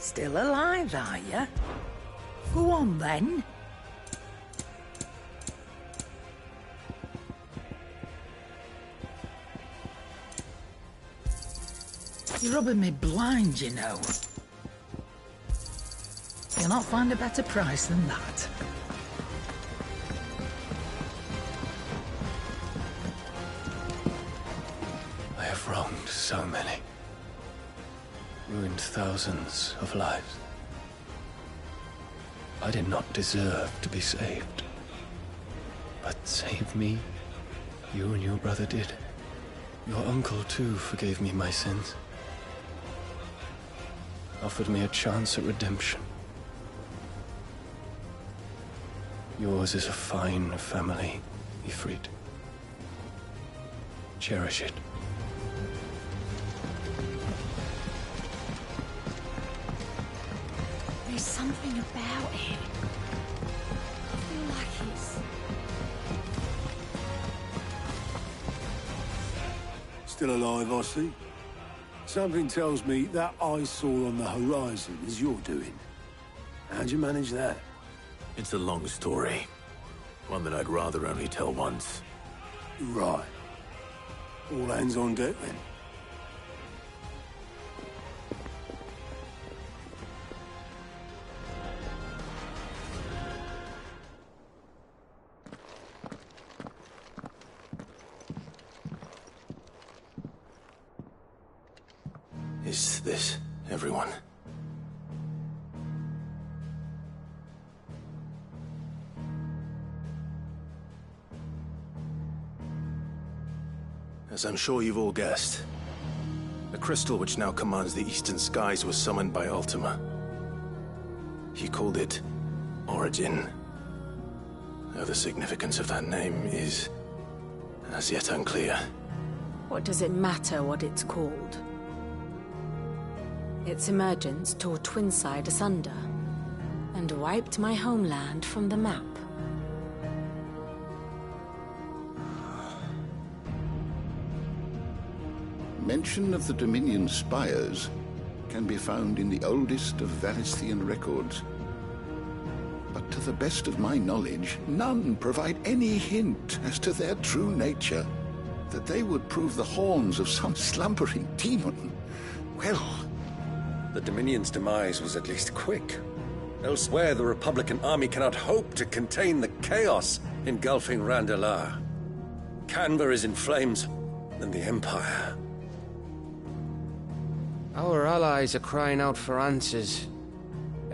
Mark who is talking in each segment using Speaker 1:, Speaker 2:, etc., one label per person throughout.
Speaker 1: Still alive, are you? Go on, then. You're rubbing me blind, you know. You'll not find a better price than that.
Speaker 2: I have wronged so many. Ruined thousands of lives. I did not deserve to be saved. But save me, you and your brother did. Your uncle, too, forgave me my sins. Offered me a chance at redemption. Yours is a fine family, Ifrit. Cherish it.
Speaker 3: There's something about it. I feel like it's...
Speaker 4: Still alive, I see. Something tells me that eyesore on the horizon is your doing. How'd you manage that?
Speaker 5: It's a long story. One that I'd rather only tell once.
Speaker 4: Right. All hands on deck, then.
Speaker 5: Is this everyone? As I'm sure you've all guessed, the crystal which now commands the eastern skies was summoned by Ultima. He called it Origin. Though the significance of that name is as yet unclear.
Speaker 3: What does it matter what it's called? Its emergence tore Twinside asunder, and wiped my homeland from the map.
Speaker 6: Mention of the Dominion spires can be found in the oldest of Variscian records. But to the best of my knowledge, none provide any hint as to their true nature. That they would prove the horns of some slumbering demon. Well...
Speaker 7: The Dominion's demise was at least quick. Elsewhere, the Republican army cannot hope to contain the chaos engulfing Randalar. Canva is in flames, and the Empire.
Speaker 8: Our allies are crying out for answers.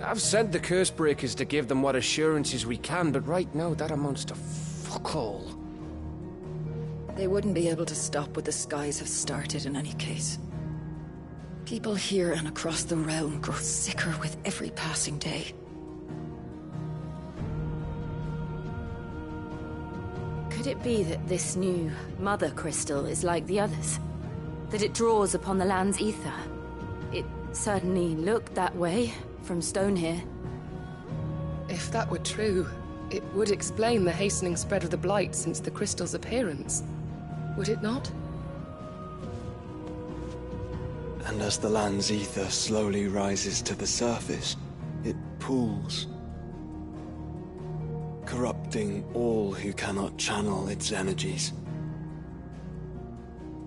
Speaker 8: I've sent the Cursebreakers to give them what assurances we can, but right now that amounts to fuck all.
Speaker 9: They wouldn't be able to stop what the skies have started in any case. People here and across the realm grow sicker with every passing day.
Speaker 3: Could it be that this new Mother Crystal is like the others? That it draws upon the land's ether? It certainly looked that way from stone here.
Speaker 10: If that were true, it would explain the hastening spread of the Blight since the crystal's appearance. Would it not?
Speaker 11: And as the land's ether slowly rises to the surface, it pools, corrupting all who cannot channel its energies.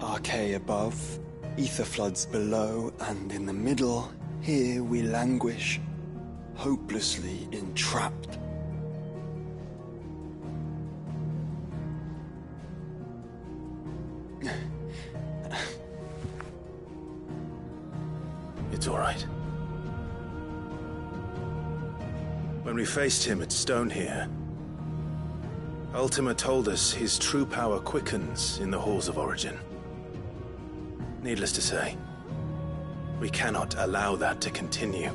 Speaker 11: Archay above, ether floods below, and in the middle, here we languish, hopelessly entrapped.
Speaker 5: It's all right. When we faced him at Stone here, Ultima told us his true power quickens in the halls of Origin. Needless to say, we cannot allow that to continue.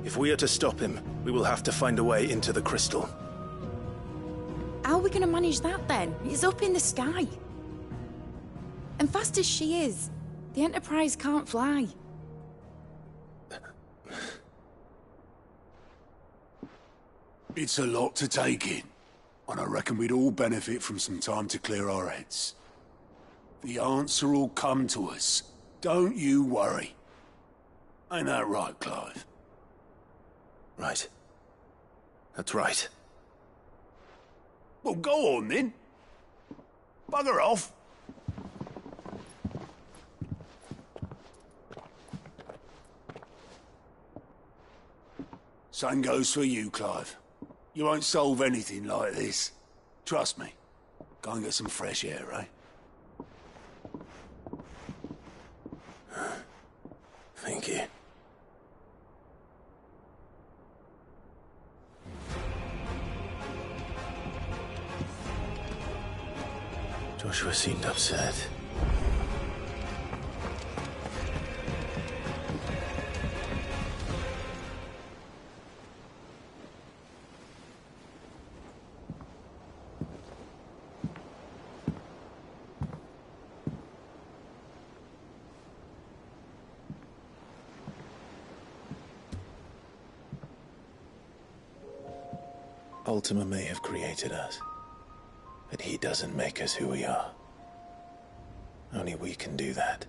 Speaker 5: If we are to stop him, we will have to find a way into the crystal.
Speaker 12: How are we going to manage that then? It's up in the sky. And fast as she is, the Enterprise can't fly.
Speaker 4: It's a lot to take in, and I reckon we'd all benefit from some time to clear our heads. The answer will come to us. Don't you worry. Ain't that right, Clive?
Speaker 5: Right. That's right.
Speaker 4: Well, go on then. Bugger off. Same goes for you, Clive. You won't solve anything like this. Trust me. Go and get some fresh air, eh?
Speaker 5: Thank you. Joshua seemed upset. Ultima may have created us, but he doesn't make us who we are. Only we can do that.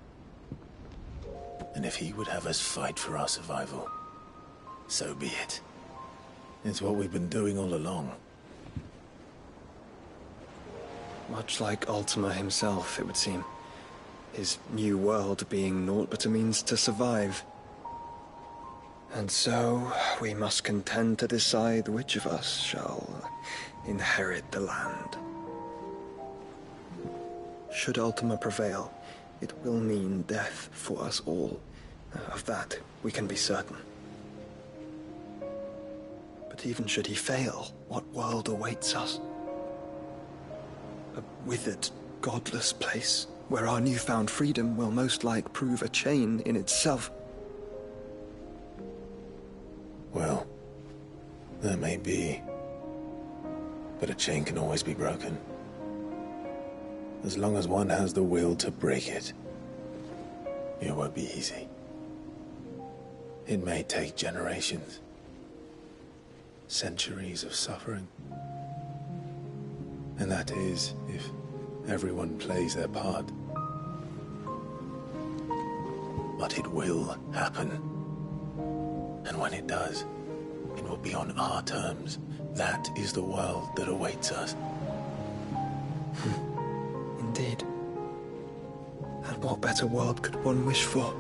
Speaker 5: And if he would have us fight for our survival, so be it. It's what we've been doing all along.
Speaker 2: Much like Ultima himself, it would seem. His new world being naught but a means to survive. And so, we must contend to decide which of us shall inherit the land. Should Ultima prevail, it will mean death for us all. Of that, we can be certain. But even should he fail, what world awaits us? A withered, godless place, where our newfound freedom will most like prove a chain in itself.
Speaker 5: Well, that may be, but a chain can always be broken. As long as one has the will to break it, it won't be easy. It may take generations, centuries of suffering. And that is, if everyone plays their part. But it will happen. And when it does, it will be on our terms. That is the world that awaits us.
Speaker 2: Indeed. And what better world could one wish for?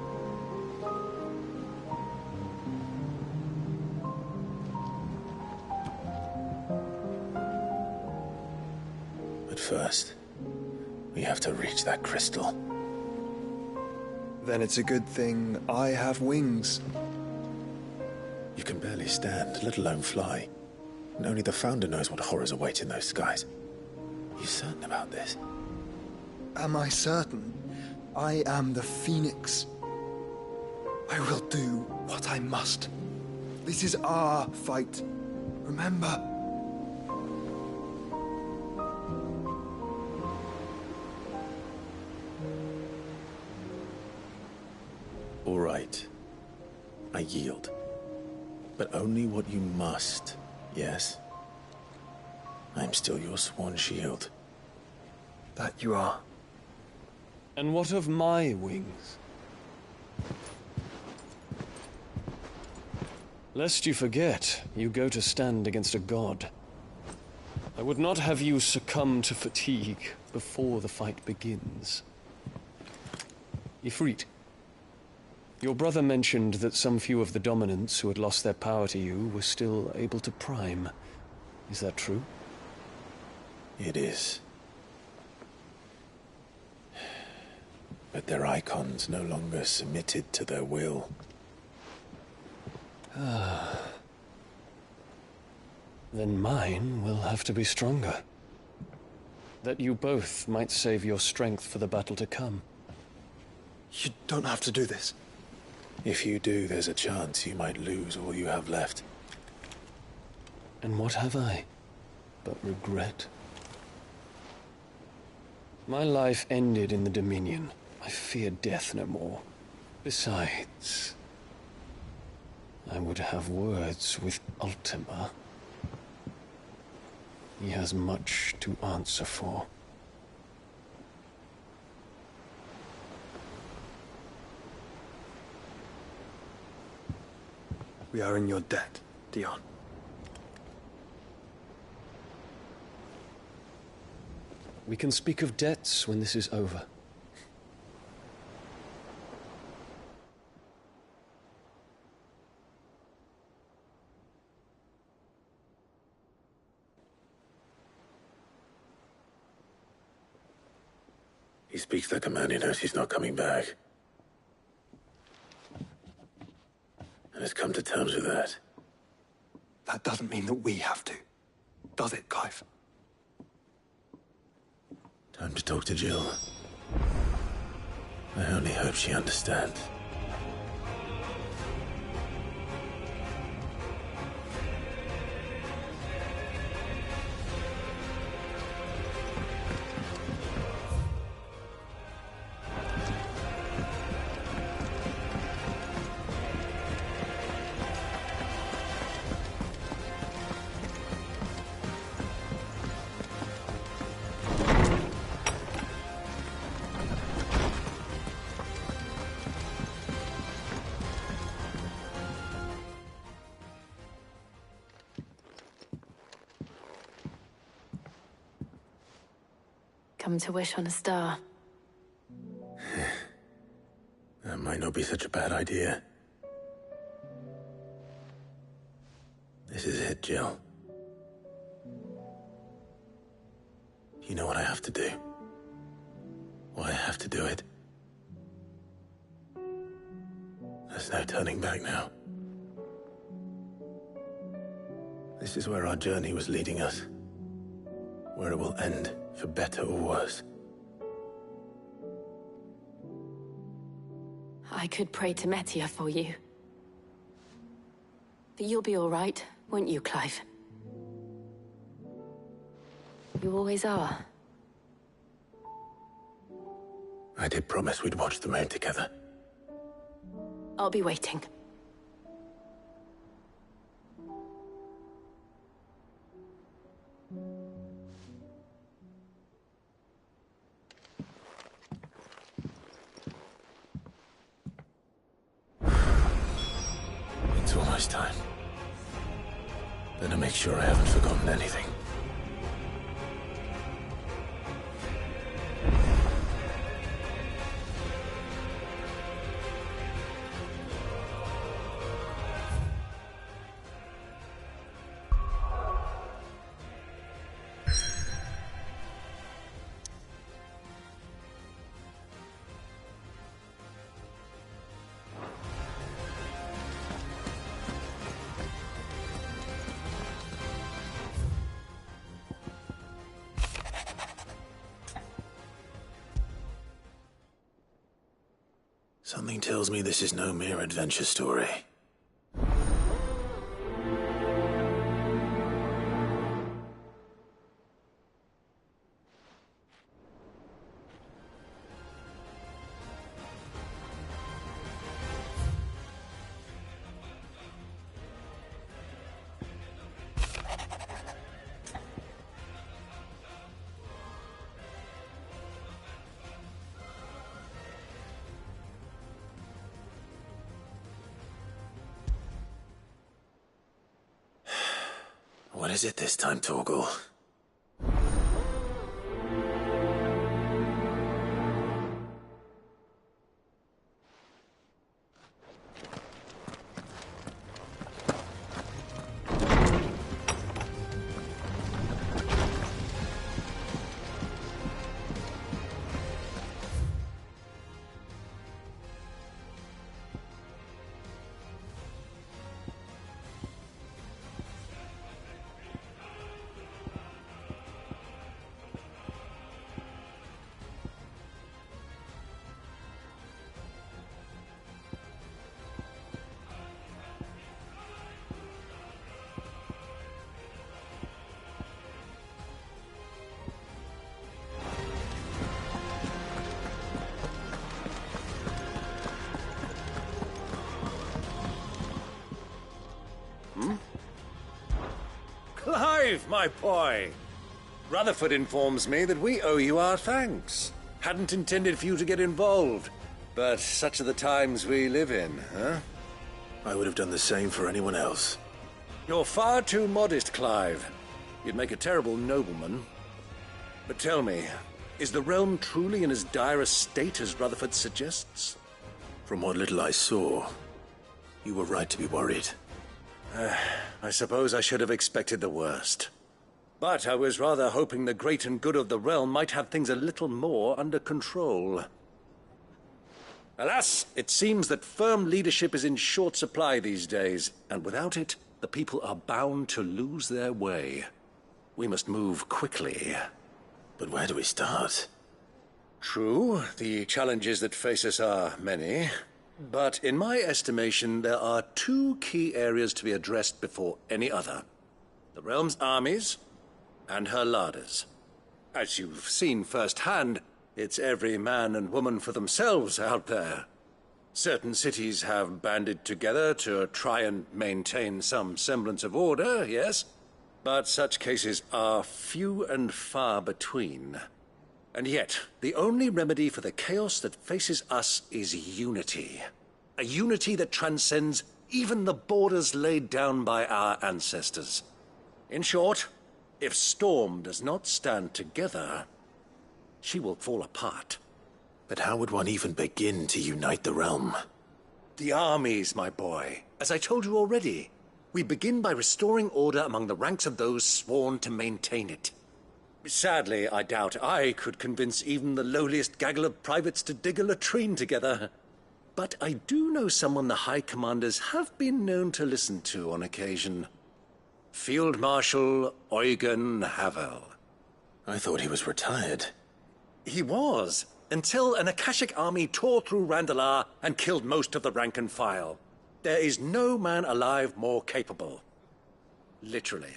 Speaker 5: But first, we have to reach that crystal.
Speaker 2: Then it's a good thing I have wings.
Speaker 5: You can barely stand, let alone fly. And only the Founder knows what horrors await in those skies. Are you certain about this?
Speaker 2: Am I certain? I am the Phoenix. I will do what I must. This is our fight. Remember?
Speaker 5: All right. I yield. But only what you must, yes? I'm still your sworn shield.
Speaker 2: That you are.
Speaker 8: And what of my wings? Lest you forget, you go to stand against a god. I would not have you succumb to fatigue before the fight begins. Ifrit, your brother mentioned that some few of the dominants who had lost their power to you were still able to prime. Is that true?
Speaker 5: It is. But their icons no longer submitted to their will.
Speaker 8: Then mine will have to be stronger. That you both might save your strength for the battle to come.
Speaker 2: You don't have to do this.
Speaker 5: If you do, there's a chance you might lose all you have left.
Speaker 8: And what have I but regret? My life ended in the Dominion. I fear death no more. Besides, I would have words with Ultima. He has much to answer for.
Speaker 2: We are in your debt, Dion.
Speaker 8: We can speak of debts when this is over.
Speaker 5: He speaks like a man who knows he's not coming back. And has come to terms with that.
Speaker 2: That doesn't mean that we have to, does it, Clive?
Speaker 5: Time to talk to Jill. I only hope she understands.
Speaker 3: Come to wish on a star.
Speaker 5: That might not be such a bad idea. This is it, Jill. You know what I have to do. Why I have to do it. There's no turning back now. This is where our journey was leading us. Where it will end, for better or worse.
Speaker 3: I could pray to Metia for you. But you'll be all right, won't you, Clive? You always are.
Speaker 5: I did promise we'd watch the moon together.
Speaker 3: I'll be waiting.
Speaker 5: It's almost time. Better make sure I haven't forgotten anything. Something tells me this is no mere adventure story. What is it this time, Torgal?
Speaker 7: Clive, my boy! Rutherford informs me that we owe you our thanks. Hadn't intended for you to get involved, but such are the times we live in, huh?
Speaker 5: I would have done the same for anyone else.
Speaker 7: You're far too modest, Clive. You'd make a terrible nobleman. But tell me, is the realm truly in as dire a state as Rutherford suggests?
Speaker 5: From what little I saw, you were right to be worried.
Speaker 7: I suppose I should have expected the worst. But I was rather hoping the great and good of the realm might have things a little more under control. Alas, it seems that firm leadership is in short supply these days, and without it, the people are bound to lose their way. We must move quickly.
Speaker 5: But where do we start?
Speaker 7: True, the challenges that face us are many. But in my estimation, there are two key areas to be addressed before any other. The realm's armies and her larders. As you've seen firsthand, it's every man and woman for themselves out there. Certain cities have banded together to try and maintain some semblance of order, yes? But such cases are few and far between. And yet, the only remedy for the chaos that faces us is unity. A unity that transcends even the borders laid down by our ancestors. In short, if Storm does not stand together, she will fall apart.
Speaker 5: But how would one even begin to unite the realm?
Speaker 7: The armies, my boy. As I told you already, we begin by restoring order among the ranks of those sworn to maintain it. Sadly, I doubt I could convince even the lowliest gaggle of privates to dig a latrine together. But I do know someone the High Commanders have been known to listen to on occasion. Field Marshal Eugen Havel.
Speaker 5: I thought he was retired.
Speaker 7: He was, until an Akashic army tore through Randalar and killed most of the rank and file. There is no man alive more capable. Literally.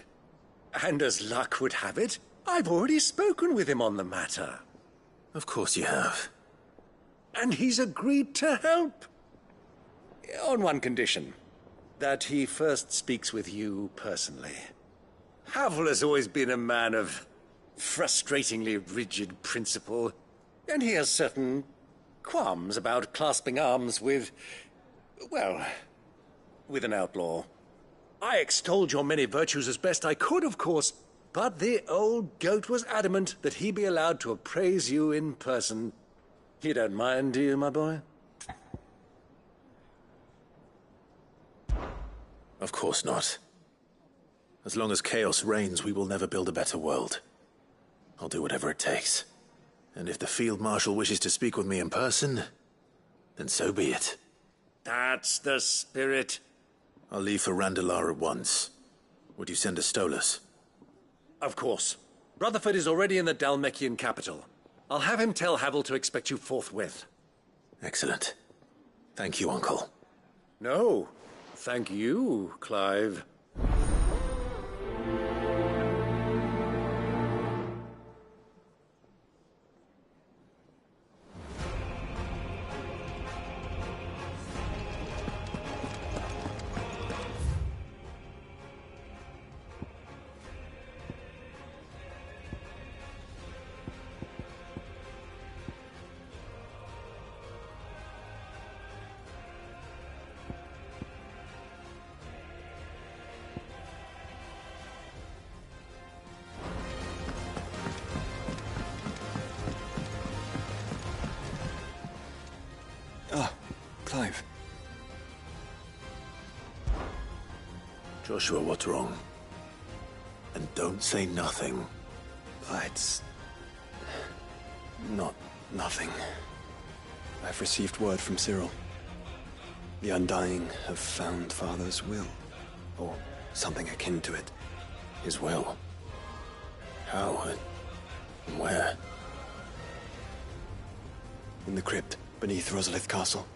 Speaker 7: And as luck would have it, I've already spoken with him on the matter.
Speaker 5: Of course you have.
Speaker 7: And he's agreed to help. On one condition. That he first speaks with you personally. Havel has always been a man of frustratingly rigid principle, and he has certain qualms about clasping arms with, well, with an outlaw. I extolled your many virtues as best I could, of course, but the old goat was adamant that he be allowed to appraise you in person. You don't mind, do you, my boy?
Speaker 5: Of course not. As long as chaos reigns, we will never build a better world. I'll do whatever it takes. And if the Field Marshal wishes to speak with me in person, then so be it.
Speaker 7: That's the spirit.
Speaker 5: I'll leave for Randalar at once. Would you send a Stolas?
Speaker 7: Of course. Rutherford is already in the Dhalmekian capital. I'll have him tell Havel to expect you forthwith.
Speaker 5: Excellent. Thank you, Uncle.
Speaker 7: No. Thank you, Clive.
Speaker 2: Clive.
Speaker 5: Joshua, what's wrong? And don't say nothing.
Speaker 2: It's not nothing. I've received word from Cyril. The Undying have found Father's will, or something akin to it.
Speaker 5: His will? How and where?
Speaker 2: In the crypt beneath Rosalith Castle.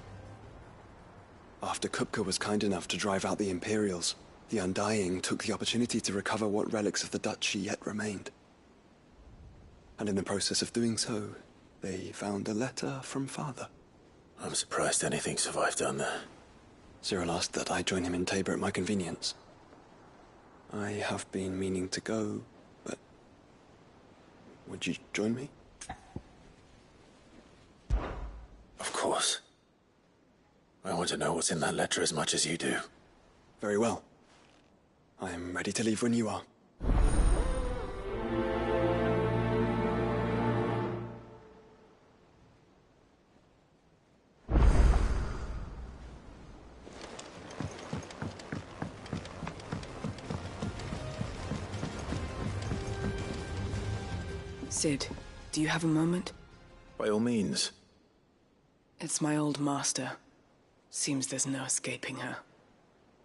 Speaker 2: After Kupka was kind enough to drive out the Imperials, the Undying took the opportunity to recover what relics of the Duchy yet remained. And in the process of doing so, they found a letter from Father.
Speaker 5: I'm surprised anything survived down there.
Speaker 2: Cyril asked that I join him in Tabor at my convenience. I have been meaning to go, but... would you join me?
Speaker 5: Of course. I want to know what's in that letter as much as you do.
Speaker 11: Very well. I am ready to leave when you are.
Speaker 13: Cid, do you have a moment?
Speaker 5: By all means.
Speaker 13: It's my old master. Seems there's no escaping her.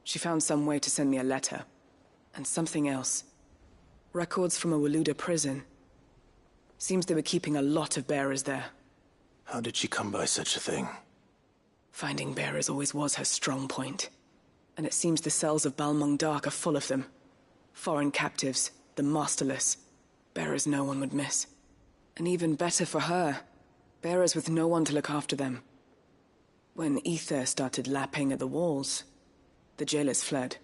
Speaker 13: She found some way to send me a letter. And something else. Records from a Waluda prison. Seems they were keeping a lot of bearers there.
Speaker 5: How did she come by such a thing?
Speaker 13: Finding bearers always was her strong point. And it seems the cells of Balmung Dark are full of them. Foreign captives, the masterless. Bearers no one would miss. And even better for her, bearers with no one to look after them. When Ether started lapping at the walls, the jailers fled.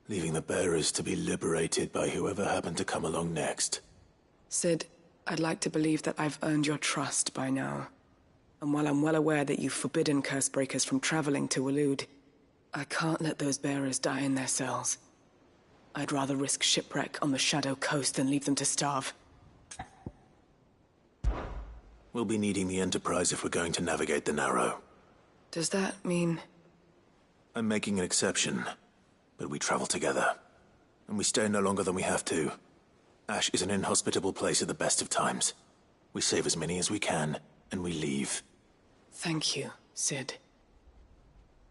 Speaker 5: Leaving the bearers to be liberated by whoever happened to come along next.
Speaker 13: Cid, I'd like to believe that I've earned your trust by now. And while I'm well aware that you've forbidden Cursebreakers from traveling to Waloed, I can't let those bearers die in their cells. I'd rather risk shipwreck on the Shadow Coast than leave them to starve.
Speaker 5: We'll be needing the Enterprise if we're going to navigate the Narrow.
Speaker 13: Does that mean...
Speaker 5: I'm making an exception, but we travel together. And we stay no longer than we have to. Ash is an inhospitable place at the best of times. We save as many as we can, and we leave.
Speaker 13: Thank you, Cid.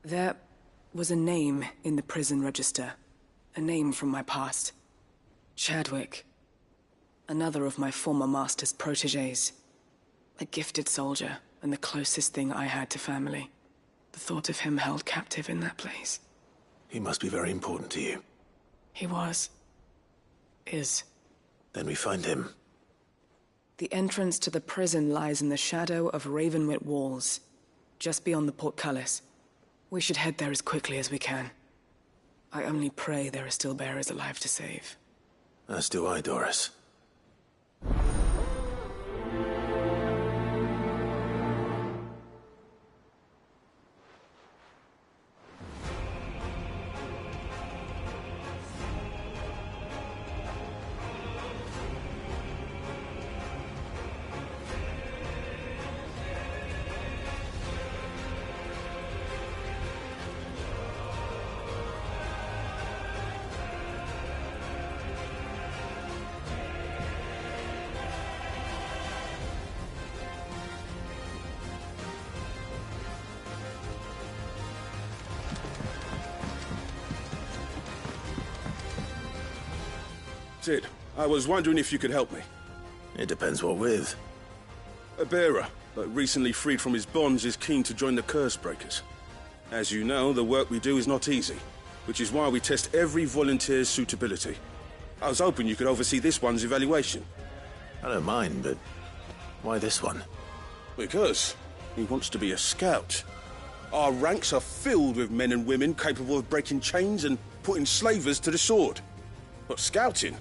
Speaker 13: There was a name in the prison register. A name from my past. Chadwick. Another of my former master's protégés. A gifted soldier, and the closest thing I had to family. The thought of him held captive in that place.
Speaker 5: He must be very important to you.
Speaker 13: He was. Is.
Speaker 5: Then we find him.
Speaker 13: The entrance to the prison lies in the shadow of Ravenwit Walls, just beyond the portcullis. We should head there as quickly as we can. I only pray there are still bearers alive to save.
Speaker 5: As do I, Doris.
Speaker 14: Cid, I was wondering if you could help me.
Speaker 5: It depends what with.
Speaker 14: A bearer, but recently freed from his bonds, is keen to join the Cursebreakers. As you know, the work we do is not easy, which is why we test every volunteer's suitability. I was hoping you could oversee this one's evaluation.
Speaker 5: I don't mind, but why this one?
Speaker 14: Because he wants to be a scout. Our ranks are filled with men and women capable of breaking chains and putting slavers to the sword. But scouting?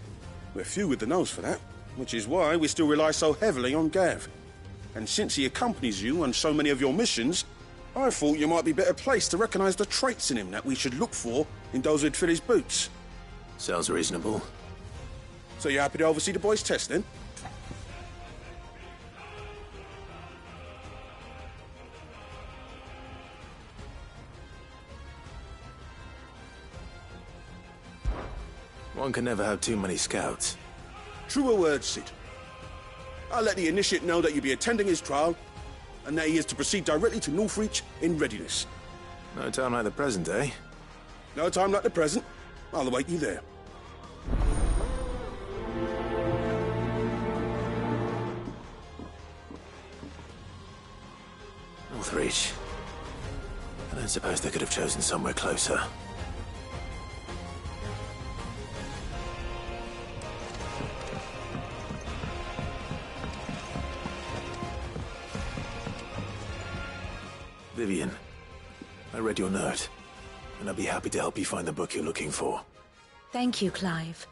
Speaker 14: We're few with the nose for that, which is why we still rely so heavily on Gav. And since he accompanies you on so many of your missions, I thought you might be better placed to recognize the traits in him that we should look for in those who'd fill his boots.
Speaker 5: Sounds reasonable.
Speaker 14: So you're happy to oversee the boys' test, then?
Speaker 5: One can never have too many scouts.
Speaker 14: Truer words, Cid. I'll let the initiate know that you'll be attending his trial, and that he is to proceed directly to Northreach in readiness.
Speaker 5: No time like the present, eh?
Speaker 14: No time like the present. I'll await you there.
Speaker 5: Northreach. I don't suppose they could have chosen somewhere closer. Vivian, I read your note, and I'd be happy to help you find the book you're looking for.
Speaker 15: Thank you, Clive.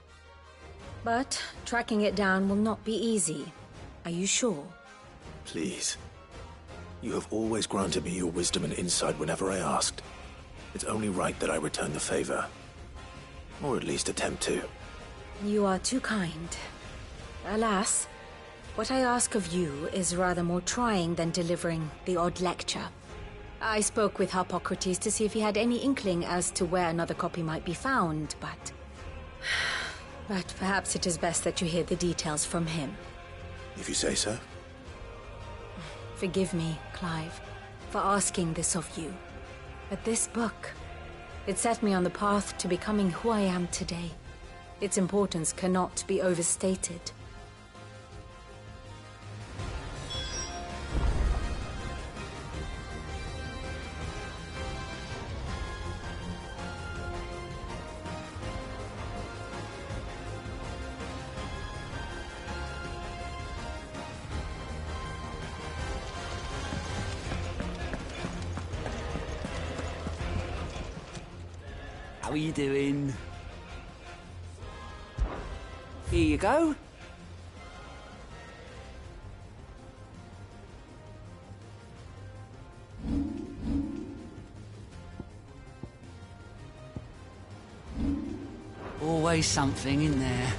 Speaker 15: But tracking it down will not be easy. Are you sure?
Speaker 5: Please. You have always granted me your wisdom and insight whenever I asked. It's only right that I return the favor. Or at least attempt to.
Speaker 15: You are too kind. Alas, what I ask of you is rather more trying than delivering the odd lecture. I spoke with Harpocrates to see if he had any inkling as to where another copy might be found, but perhaps it is best that you hear the details from him.
Speaker 5: If you say so.
Speaker 15: Forgive me, Clive, for asking this of you. But this book, it set me on the path to becoming who I am today. Its importance cannot be overstated.
Speaker 1: How are you doing? Here you go. Always something in there.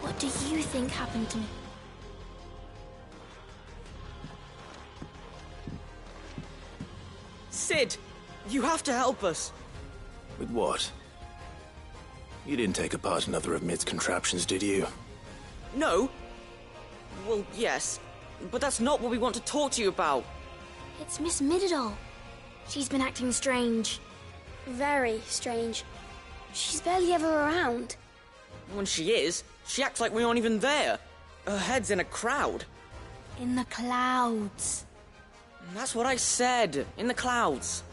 Speaker 16: What do you think happened to me?
Speaker 17: Sid! You have to help us!
Speaker 5: With what? You didn't take apart another of Mid's contraptions, did you?
Speaker 17: No? Well, yes. But that's not what we want to talk to you about.
Speaker 16: It's Miss Mididol. She's been acting strange. Very strange. She's barely ever around.
Speaker 17: When she is, she acts like we aren't even there. Her head's in a crowd.
Speaker 16: In the clouds.
Speaker 17: That's what I said. In the clouds.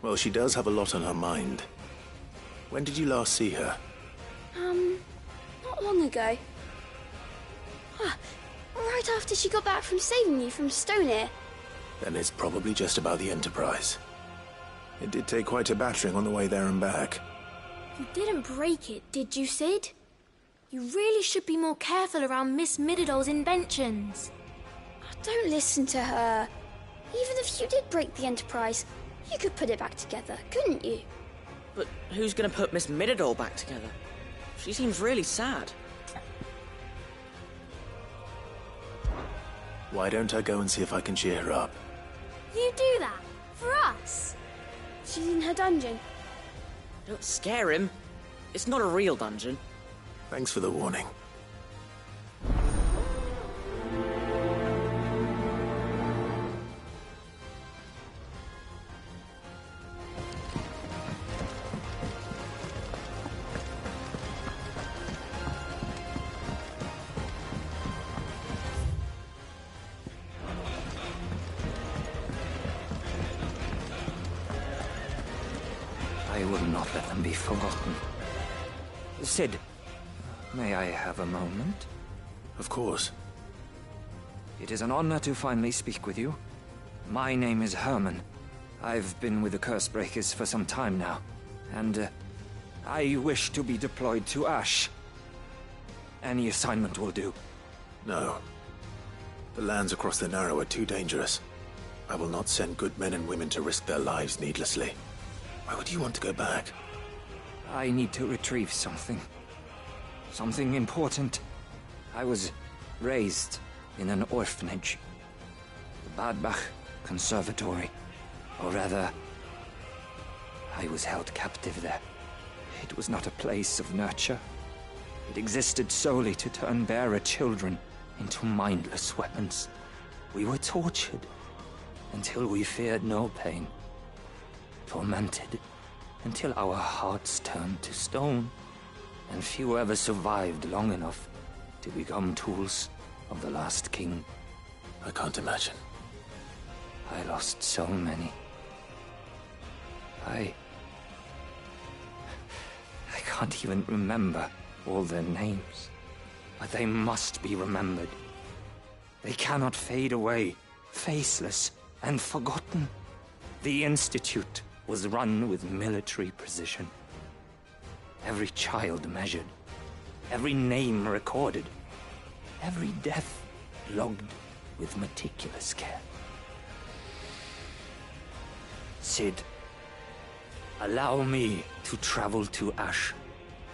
Speaker 5: Well, she does have a lot on her mind. When did you last see her?
Speaker 16: Not long ago. Right after she got back from saving you from Stoneir.
Speaker 5: Then it's probably just about the Enterprise. It did take quite a battering on the way there and back.
Speaker 16: You didn't break it, did you, Sid? You really should be more careful around Miss Mididol's inventions. Don't listen to her. Even if you did break the Enterprise, you could put it back together, couldn't you?
Speaker 17: But who's gonna put Miss Mididol back together? She seems really sad.
Speaker 5: Why don't I go and see if I can cheer her up?
Speaker 16: You do that? For us? She's in her dungeon.
Speaker 17: Don't scare him. It's not a real dungeon.
Speaker 5: Thanks for the warning.
Speaker 18: I will not let them be forgotten. Sid, may I have a moment?
Speaker 5: Of course.
Speaker 18: It is an honor to finally speak with you. My name is Herman. I've been with the Cursebreakers for some time now, and I wish to be deployed to Ash. Any assignment will do.
Speaker 5: No. The lands across the Narrow are too dangerous. I will not send good men and women to risk their lives needlessly. Why would you want to go back?
Speaker 18: I need to retrieve something. Something important. I was raised in an orphanage. The Badbach Conservatory. Or rather, I was held captive there. It was not a place of nurture. It existed solely to turn bearer children into mindless weapons. We were tortured until we feared no pain. Tormented until our hearts turned to stone, and few ever survived long enough to become tools of the last king.
Speaker 5: I can't imagine.
Speaker 18: I lost so many. I can't even remember all their names. But they must be remembered. They cannot fade away, faceless and forgotten. The Institute was run with military precision. Every child measured, every name recorded, every death logged with meticulous care. Cid, allow me to travel to Ash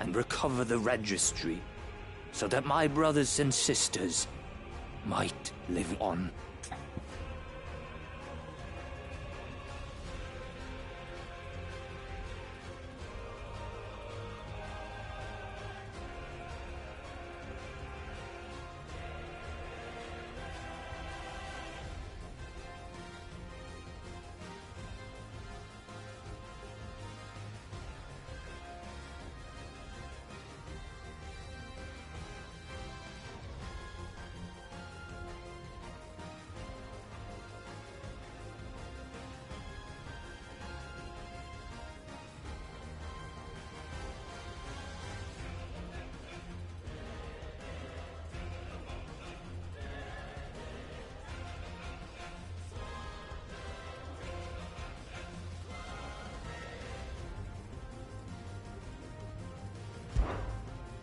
Speaker 18: and recover the registry so that my brothers and sisters might live on.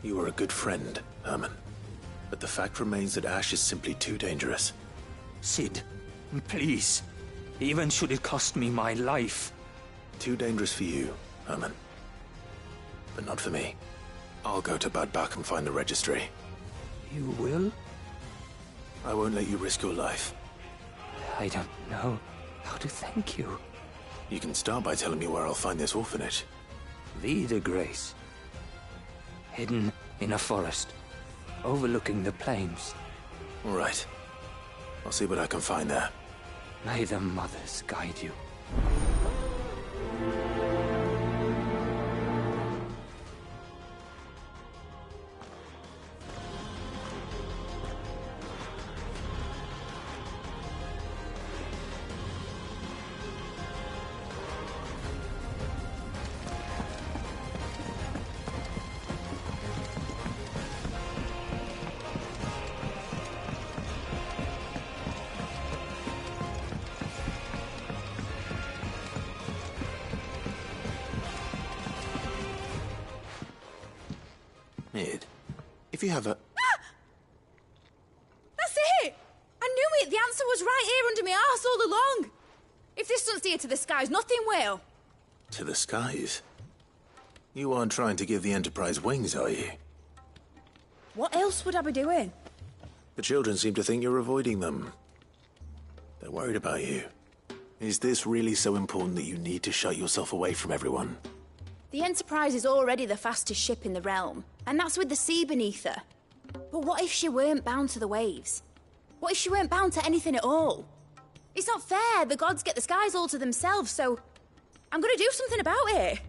Speaker 5: You were a good friend, Herman. But the fact remains that Ash is simply too dangerous.
Speaker 18: Cid, please. Even should it cost me my life.
Speaker 5: Too dangerous for you, Herman. But not for me. I'll go to Bad Bach and find the registry.
Speaker 18: You will?
Speaker 5: I won't let you risk your life.
Speaker 18: I don't know how to thank you.
Speaker 5: You can start by telling me where I'll find this orphanage.
Speaker 18: Vida Grace. Hidden in a forest, overlooking the plains.
Speaker 5: All right. I'll see what I can find there.
Speaker 18: May the mothers guide you.
Speaker 5: Mid, if you have a...
Speaker 12: That's it! I knew it! The answer was right here under my arse all along! If this doesn't steer to the skies, nothing will!
Speaker 5: To the skies? You aren't trying to give the Enterprise wings, are you?
Speaker 12: What else would I be doing?
Speaker 5: The children seem to think you're avoiding them. They're worried about you. Is this really so important that you need to shut yourself away from everyone?
Speaker 12: The Enterprise is already the fastest ship in the realm, and that's with the sea beneath her. But what if she weren't bound to the waves? What if she weren't bound to anything at all? It's not fair. The gods get the skies all to themselves, so I'm gonna do something about it.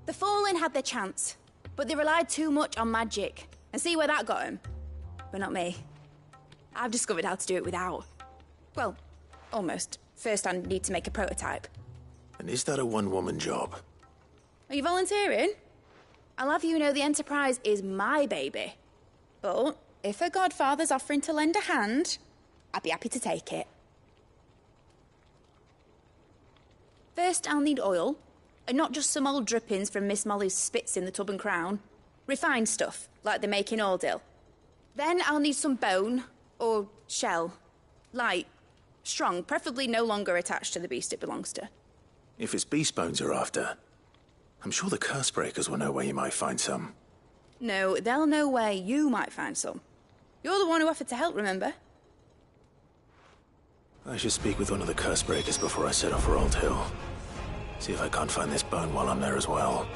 Speaker 12: The Fallen had their chance, but they relied too much on magic. And see where that got them? But not me. I've discovered how to do it without. Well, almost. First I need to make a prototype.
Speaker 5: And is that a one-woman job?
Speaker 12: Are you volunteering? I'll have you know the Enterprise is my baby. But if a godfather's offering to lend a hand, I'd be happy to take it. First, I'll need oil, and not just some old drippings from Miss Molly's spits in the Tub and Crown. Refined stuff, like they make in Ordil. Then I'll need some bone, or shell. Light, strong, preferably no longer attached to the beast it belongs to.
Speaker 5: If it's beast bones you're after, I'm sure the Cursebreakers will know where you might find some.
Speaker 12: No, they'll know where you might find some. You're the one who offered to help, remember?
Speaker 5: I should speak with one of the Cursebreakers before I set off for Old Hill. See if I can't find this bone while I'm there as well.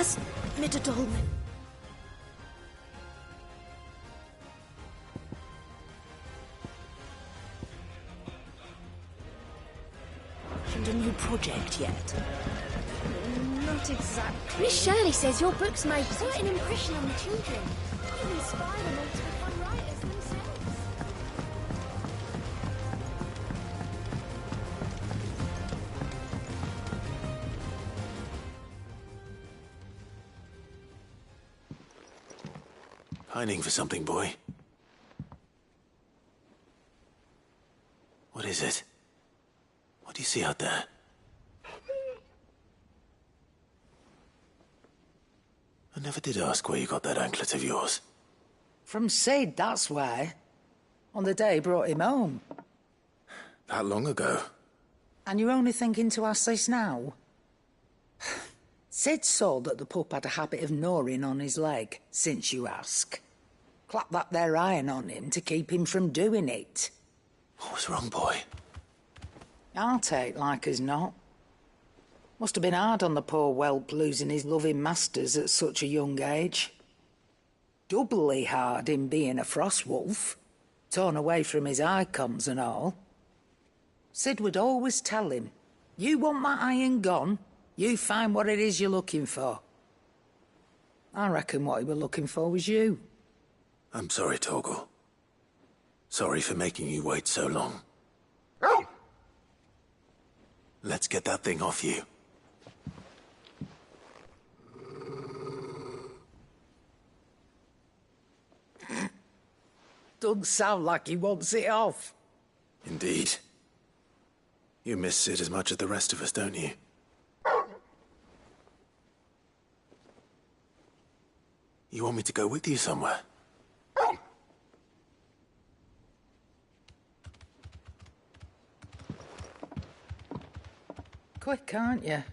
Speaker 16: Alas, Middledolman.
Speaker 1: And a new project yet?
Speaker 16: Not exactly. Miss Shirley says your books made quite an impression on the children. You inspire them all to become writers themselves.
Speaker 5: Pining for something, boy. What is it? What do you see out there? I never did ask where you got that anklet of yours.
Speaker 1: From Sid, that's why. On the day he brought him home.
Speaker 5: That long ago?
Speaker 1: And you're only thinking to ask this now? Sid saw that the pup had a habit of gnawing on his leg, since you ask. Clap that there iron on him to keep him from doing it.
Speaker 5: What was wrong, boy?
Speaker 1: I'll take like as not. Must have been hard on the poor whelp losing his loving masters at such a young age. Doubly hard in being a frost wolf, torn away from his icons and all. Sid would always tell him, you want that iron gone, you find what it is you're looking for. I reckon what he were looking for was you.
Speaker 5: I'm sorry, Torgal. Sorry for making you wait so long. Let's get that thing off you.
Speaker 1: Doesn't sound like he wants it off.
Speaker 5: Indeed. You miss Sid as much as the rest of us, don't you? You want me to go with you somewhere?
Speaker 1: Quick, aren't you?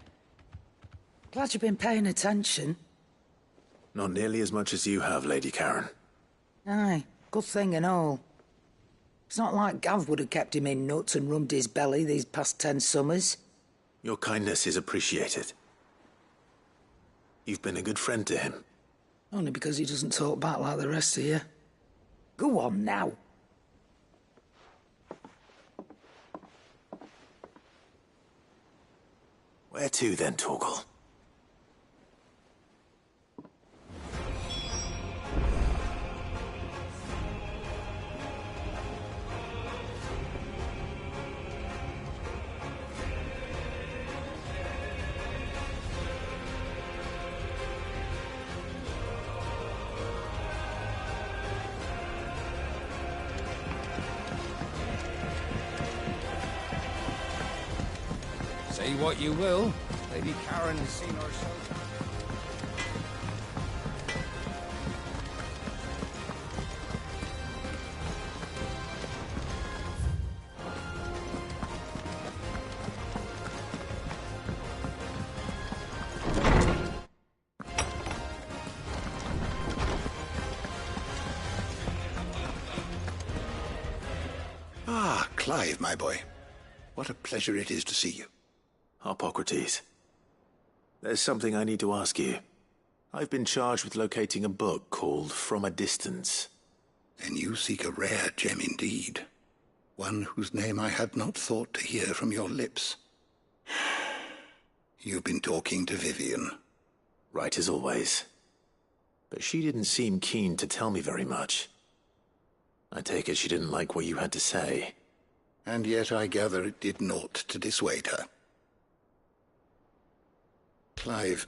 Speaker 1: Glad you've been paying attention.
Speaker 5: Not nearly as much as you have, Lady Karen.
Speaker 1: Aye, good thing and all. It's not like Gav would have kept him in nuts and rubbed his belly these past 10 summers.
Speaker 5: Your kindness is appreciated. You've been a good friend to him.
Speaker 1: Only because he doesn't talk back like the rest of you. Go on now.
Speaker 5: Where to then, Torgal?
Speaker 18: Say what you will, Lady Karen has seen herself.
Speaker 6: Ah, Clive, my boy. What a pleasure it is to see you.
Speaker 5: Harpocrates. There's something I need to ask you. I've been charged with locating a book called From a Distance.
Speaker 6: Then you seek a rare gem indeed. One whose name I had not thought to hear from your lips. You've been talking to Vivian.
Speaker 5: Right as always. But she didn't seem keen to tell me very much. I take it she didn't like what you had to say.
Speaker 6: And yet I gather it did naught to dissuade her. Clive,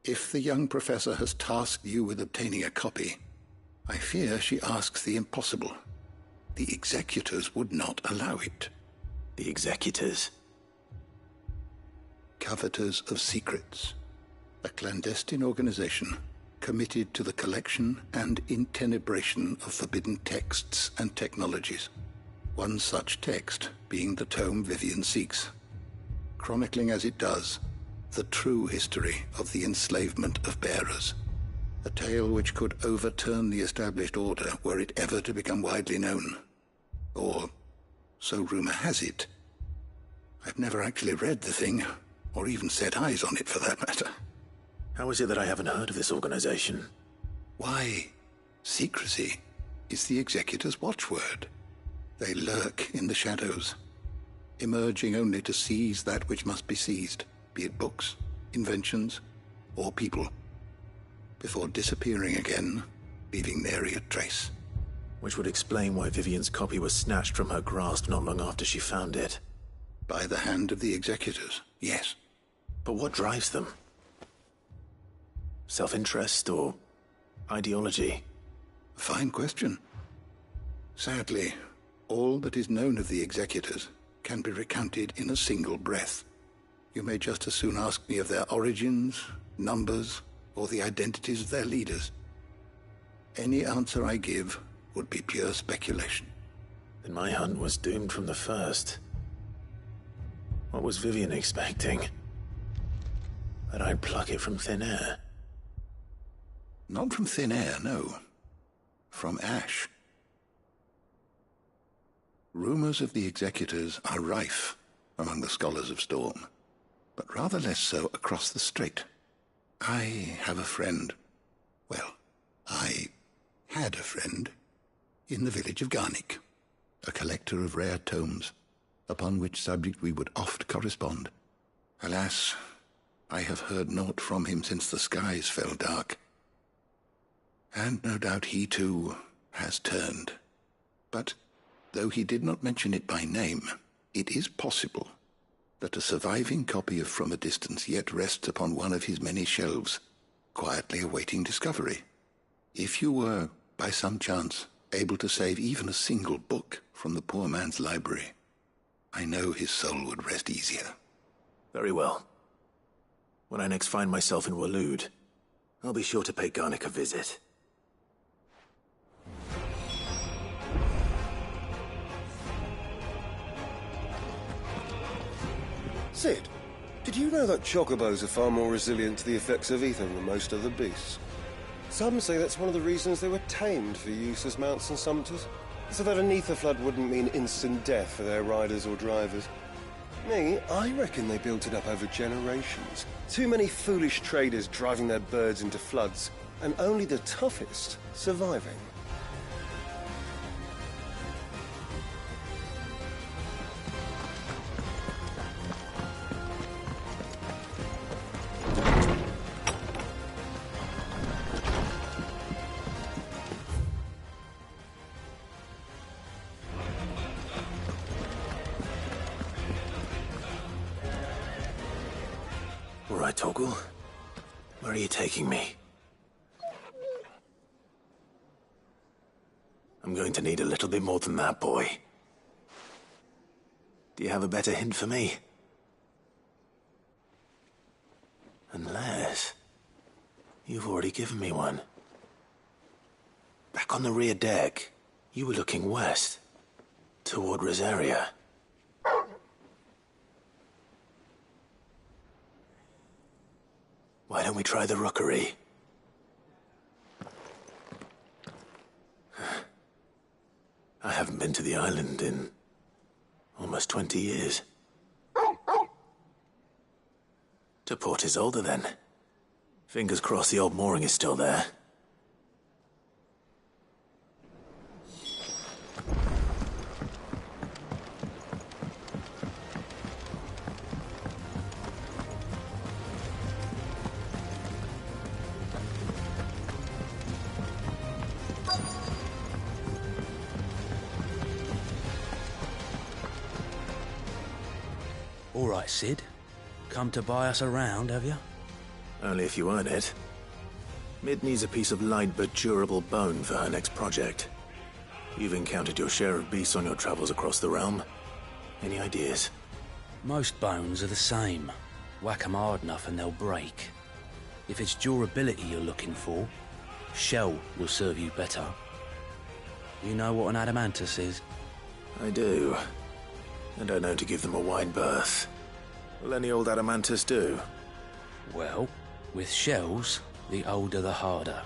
Speaker 6: if the young professor has tasked you with obtaining a copy, I fear she asks the impossible. The executors would not allow it.
Speaker 5: The executors?
Speaker 6: Coveters of Secrets, a clandestine organization committed to the collection and intenebration of forbidden texts and technologies. One such text being the tome Vivian seeks, chronicling as it does the true history of the enslavement of bearers, a tale which could overturn the established order were it ever to become widely known. Or, so rumor has it. I've never actually read the thing, or even set eyes on it for that matter.
Speaker 5: How is it that I haven't heard of this organization?
Speaker 6: Why, secrecy is the Executor's watchword. They lurk in the shadows, emerging only to seize that which must be seized, be it books, inventions, or people, before disappearing again, leaving nary a trace.
Speaker 5: Which would explain why Vivian's copy was snatched from her grasp not long after she found it.
Speaker 6: By the hand of the Executors, yes.
Speaker 5: But what drives them? Self-interest or ideology?
Speaker 6: A fine question. Sadly, all that is known of the Executors can be recounted in a single breath. You may just as soon ask me of their origins, numbers, or the identities of their leaders. Any answer I give would be pure speculation.
Speaker 5: Then my hunt was doomed from the first. What was Vivian expecting? That I'd pluck it from thin air?
Speaker 6: Not from thin air, no. From ash. Rumors of the Executors are rife among the scholars of Storm, but rather less so across the Strait. I have a friend. Well, I had a friend in the village of Garnik, a collector of rare tomes, upon which subject we would oft correspond. Alas, I have heard naught from him since the skies fell dark. And no doubt he, too, has turned. But, though he did not mention it by name, it is possible that a surviving copy of From a Distance yet rests upon one of his many shelves, quietly awaiting discovery. If you were, by some chance, able to save even a single book from the poor man's library, I know his soul would rest easier.
Speaker 5: Very well. When I next find myself in Waloed, I'll be sure to pay Garnik a visit.
Speaker 19: Cid, did you know that chocobos are far more resilient to the effects of ether than most other beasts? Some say that's one of the reasons they were tamed for use as mounts and summoners, so that an ether flood wouldn't mean instant death for their riders or drivers. Me, I reckon they built it up over generations. Too many foolish traders driving their birds into floods, and only the toughest surviving.
Speaker 5: All right, Torgal. Where are you taking me? I'm going to need a little bit more than that, boy. Do you have a better hint for me? Unless you've already given me one. Back on the rear deck, you were looking west, toward Rosaria. Why don't we try the rookery? I haven't been to the island in almost 20 years. To Port Isolde, then. Fingers crossed the old mooring is still there.
Speaker 20: All right, Cid. Come to buy us around, have you?
Speaker 5: Only if you earn it. Mid needs a piece of light but durable bone for her next project. You've encountered your share of beasts on your travels across the realm. Any ideas?
Speaker 20: Most bones are the same. Whack 'em hard enough and they'll break. If it's durability you're looking for, shell will serve you better. You know what an adamantus is?
Speaker 5: I do. I don't know to give them a wide berth. Will any old adamantus do?
Speaker 20: Well, with shells, the older the harder.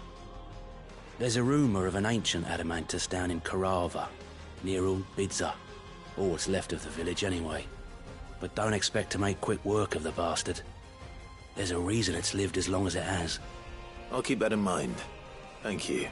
Speaker 20: There's a rumour of an ancient adamantus down in Karava, near Ul Bidza, or what's left of the village anyway. But don't expect to make quick work of the bastard. There's a reason it's lived as long as it has.
Speaker 5: I'll keep that in mind. Thank you.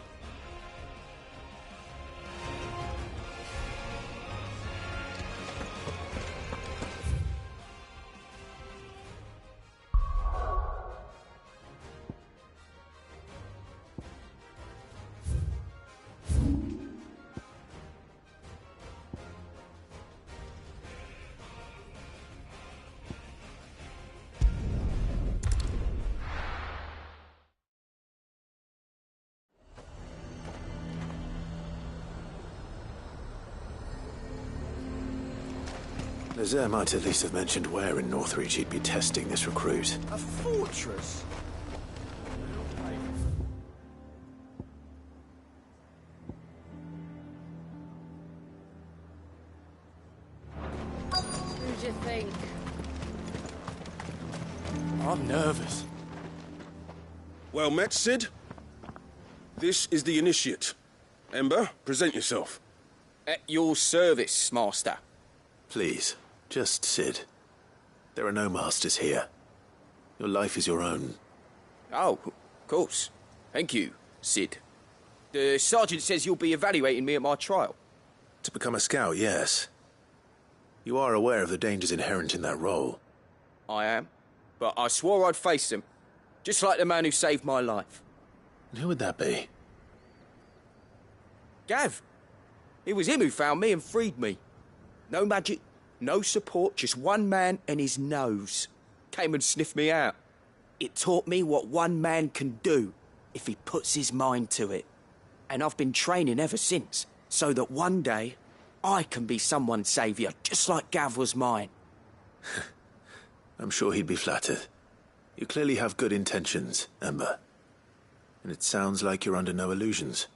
Speaker 5: Lae'zel might at least have mentioned where in Northreach he'd be testing this recruit.
Speaker 21: A fortress?
Speaker 3: Who'd you think?
Speaker 14: I'm nervous. Well met, Cid. This is the Initiate. Ember, present yourself.
Speaker 22: At your service, Master.
Speaker 5: Please, just Cid. There are no masters here. Your life is your own.
Speaker 22: Oh, of course. Thank you, Cid. The Sergeant says you'll be evaluating me at my trial.
Speaker 5: To become a scout, yes. You are aware of the dangers inherent in that role.
Speaker 22: I am. But I swore I'd face them. Just like the man who saved my life.
Speaker 5: And who would that be?
Speaker 22: Gav. It was him who found me and freed me. No magic, no support, just one man and his nose. Came and sniffed me out. It taught me what one man can do if he puts his mind to it. And I've been training ever since, so that one day I can be someone's saviour, just like Gav was mine.
Speaker 5: I'm sure he'd be flattered. You clearly have good intentions, Ember. And it sounds like you're under no illusions.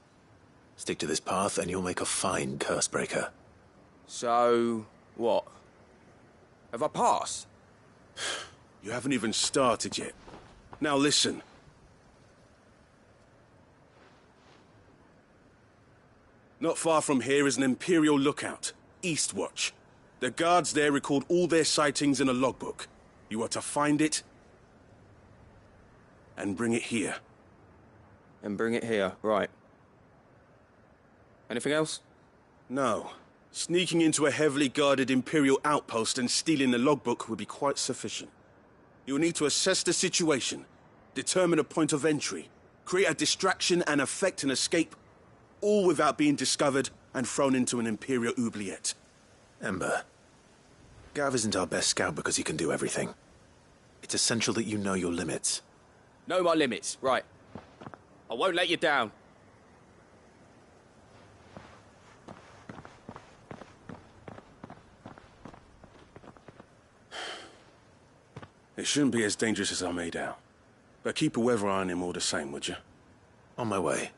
Speaker 5: Stick to this path and you'll make a fine Cursebreaker.
Speaker 22: So, what? Have I passed?
Speaker 14: You haven't even started yet. Now listen. Not far from here is an Imperial lookout, Eastwatch. The guards there record all their sightings in a logbook. You are to find it and bring it here.
Speaker 22: And bring it here, right. Anything else?
Speaker 14: No. Sneaking into a heavily guarded Imperial outpost and stealing the logbook would be quite sufficient. You will need to assess the situation, determine a point of entry, create a distraction and effect an escape, all without being discovered and thrown into an Imperial oubliette.
Speaker 5: Ember, Gav isn't our best scout because he can do everything. It's essential that you know your limits.
Speaker 22: Know my limits, right. I won't let you down.
Speaker 14: It shouldn't be as dangerous as I made out. But keep a weather eye on him all the same, would you?
Speaker 5: On my way.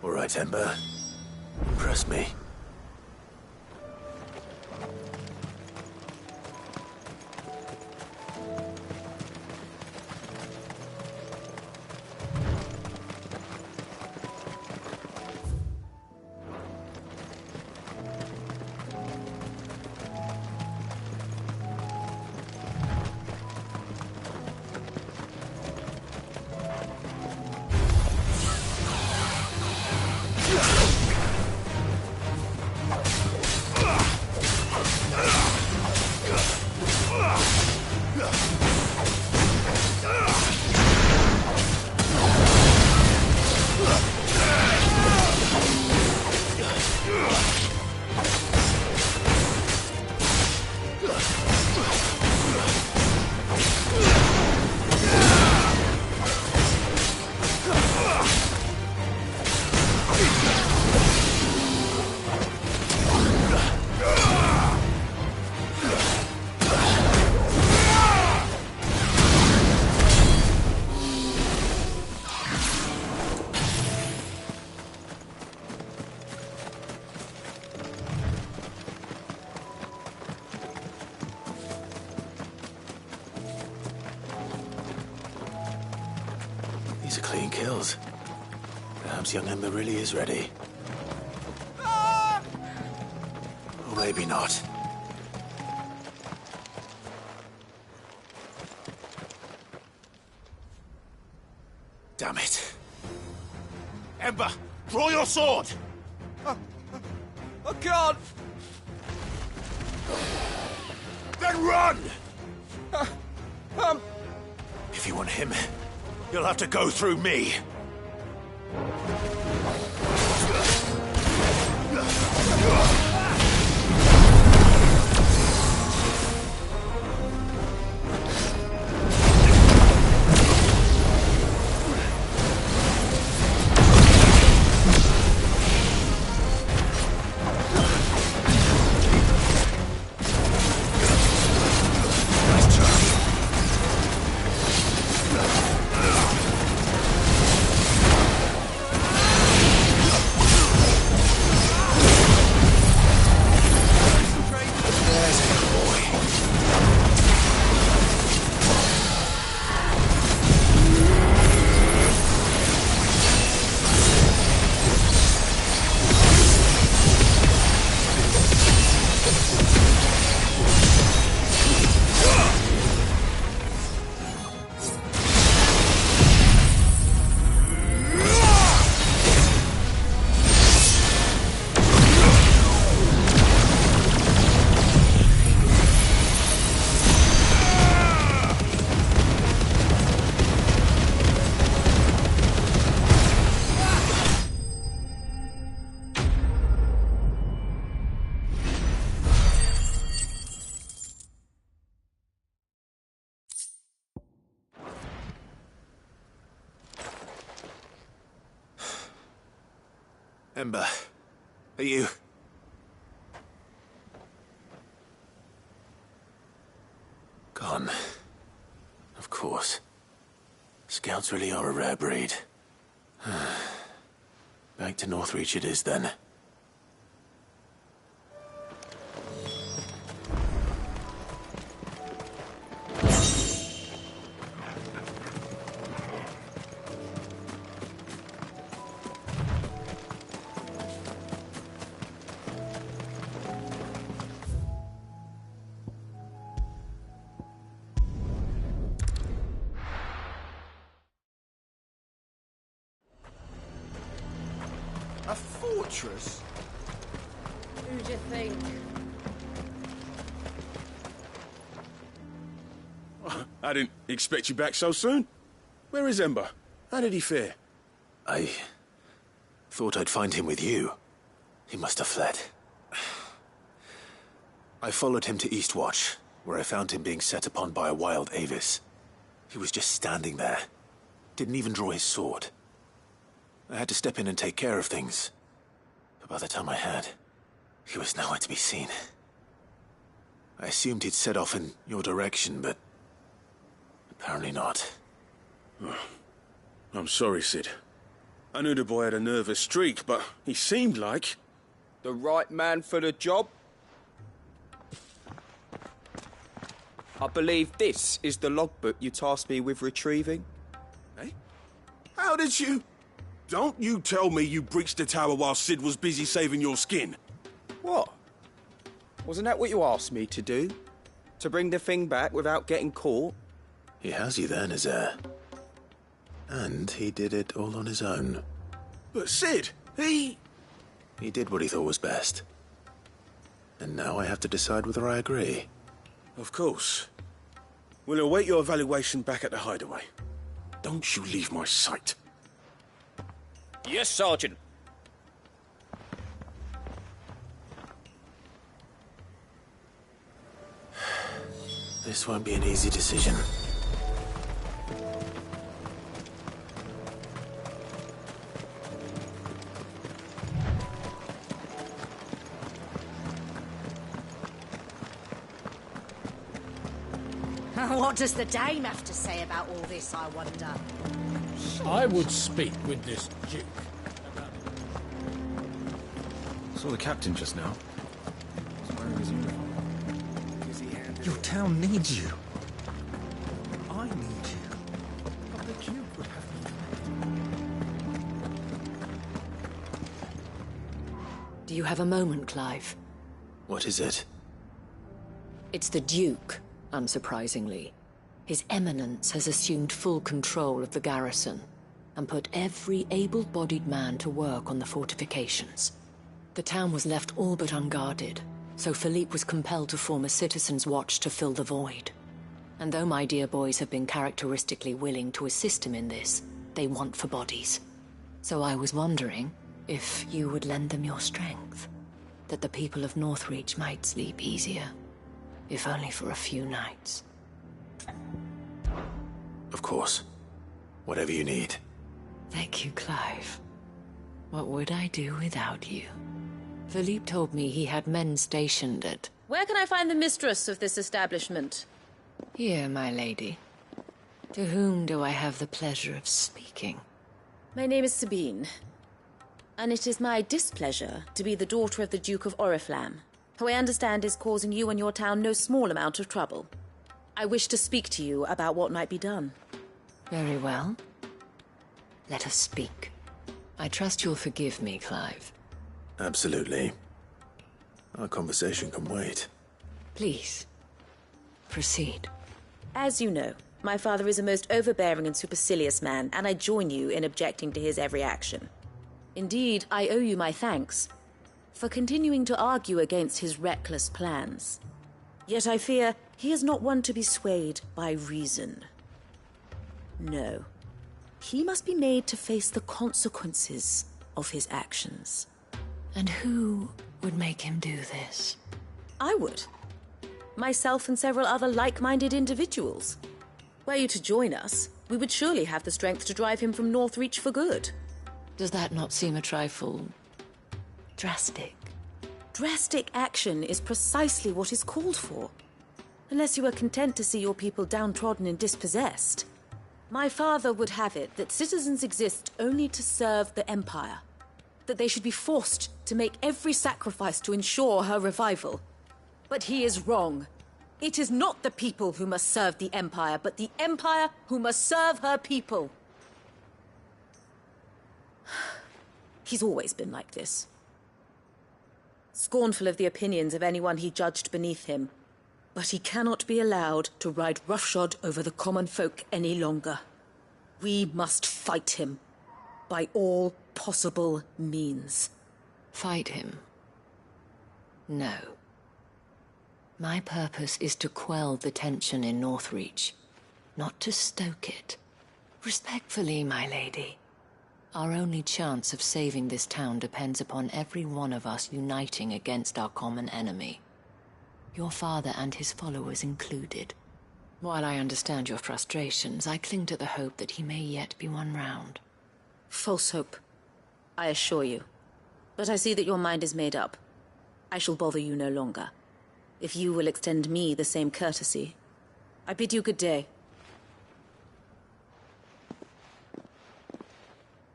Speaker 5: All right, Ember. Impress me. These are clean kills. Perhaps young Ember really is ready. Or maybe not. Damn it. Ember, draw your sword!
Speaker 22: I can't!
Speaker 5: Then run! If you want him, you'll have to go through me. Ember, are you... Gone. Of course. Scouts really are a rare breed. Back to Northreach it is then.
Speaker 22: A fortress?
Speaker 15: Who'd you think?
Speaker 14: I didn't expect you back so soon. Where is Ember? How did he fare?
Speaker 5: I thought I'd find him with you. He must have fled. I followed him to Eastwatch, where I found him being set upon by a wild Avis. He was just standing there. Didn't even draw his sword. I had to step in and take care of things. But by the time I had, he was nowhere to be seen. I assumed he'd set off in your direction, but apparently not.
Speaker 14: I'm sorry, Sid. I knew the boy had a nervous streak, but he seemed like...
Speaker 22: The right man for the job? I believe this is the logbook you tasked me with retrieving.
Speaker 14: Eh? How did you... Don't you tell me you breached the tower while Sid was busy saving your skin.
Speaker 22: What? Wasn't that what you asked me to do? To bring the thing back without getting caught?
Speaker 5: He has you there, Nazaire. And he did it all on his own.
Speaker 14: But Sid, he
Speaker 5: did what he thought was best. And now I have to decide whether I agree.
Speaker 14: Of course. We'll await your evaluation back at the hideaway. Don't you leave my sight.
Speaker 22: Yes, Sergeant.
Speaker 5: This won't be an easy decision.
Speaker 15: What does the dame have to say about all this, I wonder?
Speaker 9: I would speak with this Duke.
Speaker 21: Saw the captain just now. He's wearing his uniform.
Speaker 11: Your town needs you. I need you. But the Duke would have me.
Speaker 3: Do you have a moment, Clive?
Speaker 5: What is it?
Speaker 3: It's the Duke, unsurprisingly. His Eminence has assumed full control of the garrison.
Speaker 4: and put every able-bodied man to work on the fortifications. The town was left all but unguarded, so Philippe was compelled to form a citizens' watch to fill the void. And though my dear boys have been characteristically willing to assist him in this, they want for bodies. So I was wondering if you would lend them your strength, that the people of Northreach might sleep easier, if only for a few nights.
Speaker 5: Of course. Whatever you need.
Speaker 4: Thank you, Clive. What would I do without you? Philippe told me he had men stationed at...
Speaker 10: Where can I find the mistress of this establishment?
Speaker 4: Here, my lady. To whom do I have the pleasure of speaking?
Speaker 10: My name is Sabine, and it is my displeasure to be the daughter of the Duke of Oriflamme, who I understand is causing you and your town no small amount of trouble. I wish to speak to you about what might be done.
Speaker 4: Very well. Let us speak. I trust you'll forgive me, Clive.
Speaker 5: Absolutely. Our conversation can wait.
Speaker 4: Please, proceed.
Speaker 10: As you know, my father is a most overbearing and supercilious man, and I join you in objecting to his every action. Indeed, I owe you my thanks for continuing to argue against his reckless plans. Yet I fear he is not one to be swayed by reason. No. He must be made to face the consequences of his actions.
Speaker 4: And who would make him do this?
Speaker 10: I would. Myself and several other like-minded individuals. Were you to join us, we would surely have the strength to drive him from Northreach for good.
Speaker 4: Does that not seem a trifle... drastic?
Speaker 10: Drastic action is precisely what is called for. Unless you are content to see your people downtrodden and dispossessed. My father would have it that citizens exist only to serve the Empire. That they should be forced to make every sacrifice to ensure her revival. But he is wrong. It is not the people who must serve the Empire, but the Empire who must serve her people. He's always been like this. Scornful of the opinions of anyone he judged beneath him. But he cannot be allowed to ride roughshod over the common folk any longer. We must fight him. By all possible means.
Speaker 4: Fight him? No. My purpose is to quell the tension in Northreach, not to stoke it. Respectfully, my lady. Our only chance of saving this town depends upon every one of us uniting against our common enemy. Your father and his followers included. While I understand your frustrations, I cling to the hope that he may yet be won round.
Speaker 10: False hope, I assure you. But I see that your mind is made up. I shall bother you no longer. If you will extend me the same courtesy, I bid you good day.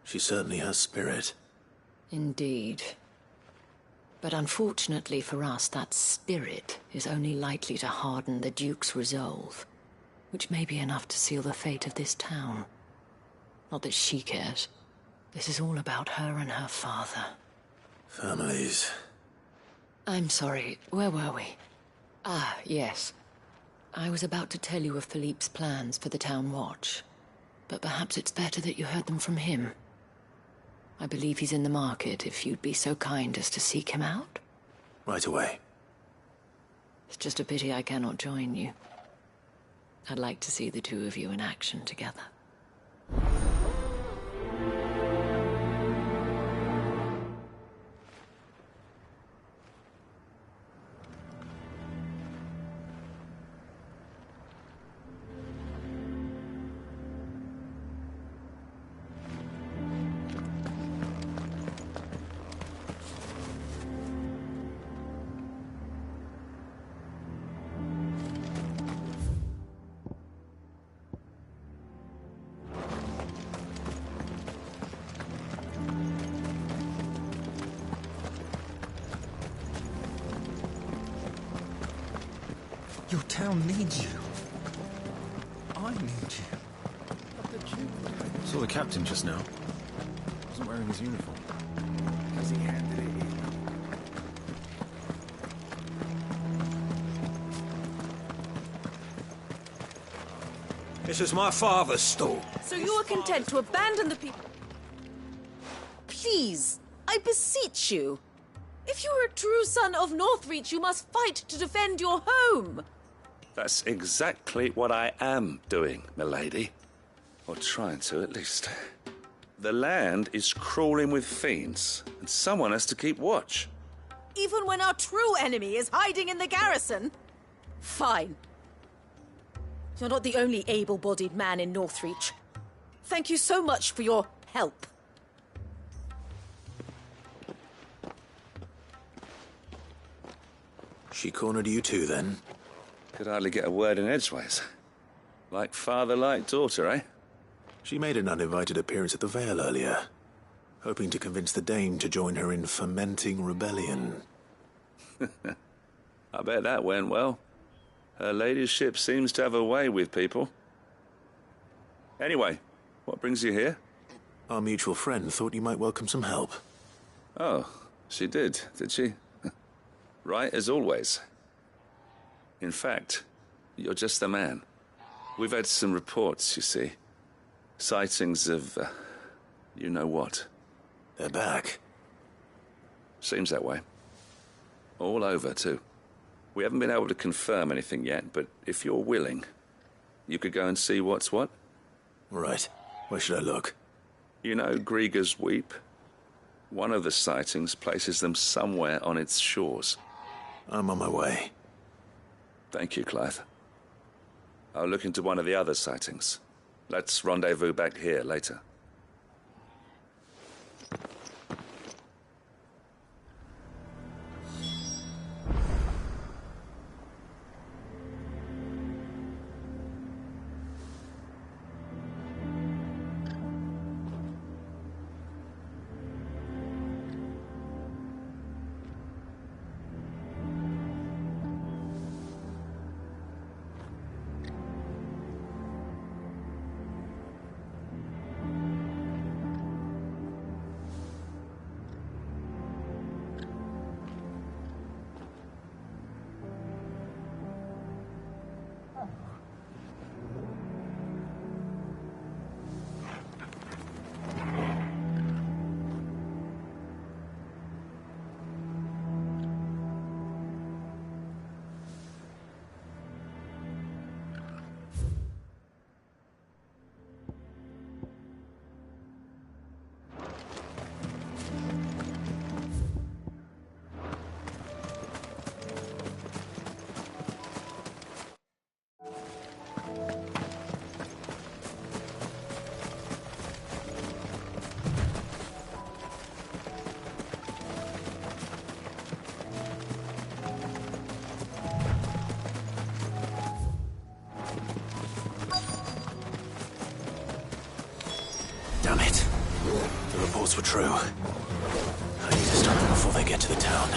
Speaker 5: She certainly has spirit.
Speaker 4: Indeed. But unfortunately for us, that spirit is only likely to harden the Duke's resolve, which may be enough to seal the fate of this town. Not that she cares. This is all about her and her father.
Speaker 5: Families.
Speaker 4: I'm sorry, where were we? Ah, yes. I was about to tell you of Philippe's plans for the town watch, but perhaps it's better that you heard them from him. I believe he's in the market, if you'd be so kind as to seek him out.
Speaker 5: Right away.
Speaker 4: It's just a pity I cannot join you. I'd like to see the two of you in action together.
Speaker 11: Your town needs you. I need you.
Speaker 21: Saw the captain just now. Wasn't wearing his uniform.
Speaker 11: Because he handed it in.
Speaker 7: This is my father's stall.
Speaker 10: So you are content to abandon the people... Please, I beseech you. If you are a true son of Northreach, you must fight to defend your home.
Speaker 8: That's exactly what I am doing, milady. Or trying to, at least. The land is crawling with fiends, and someone has to keep watch.
Speaker 10: Even when our true enemy is hiding in the garrison? Fine. You're not the only able-bodied man in Northreach. Thank you so much for your help.
Speaker 5: She cornered you too, then?
Speaker 8: Could hardly get a word in edgeways. Like father, like daughter, eh?
Speaker 5: She made an uninvited appearance at the Vale earlier, hoping to convince the Dame to join her in fomenting rebellion.
Speaker 8: I bet that went well. Her ladyship seems to have a way with people. Anyway, what brings you here?
Speaker 5: Our mutual friend thought you might welcome some help.
Speaker 8: Oh, she did she? Right as always. In fact, you're just the man. We've had some reports, you see. Sightings of, you know what.
Speaker 5: They're back.
Speaker 8: Seems that way. All over, too. We haven't been able to confirm anything yet, but if you're willing, you could go and see what's what.
Speaker 5: Right. Where should I look?
Speaker 8: You know Grieger's Weep? One of the sightings places them somewhere on its shores.
Speaker 5: I'm on my way.
Speaker 8: Thank you, Clive. I'll look into one of the other sightings. Let's rendezvous back here later.
Speaker 5: Damn it. The reports were true. I need to stop them before they get to the town.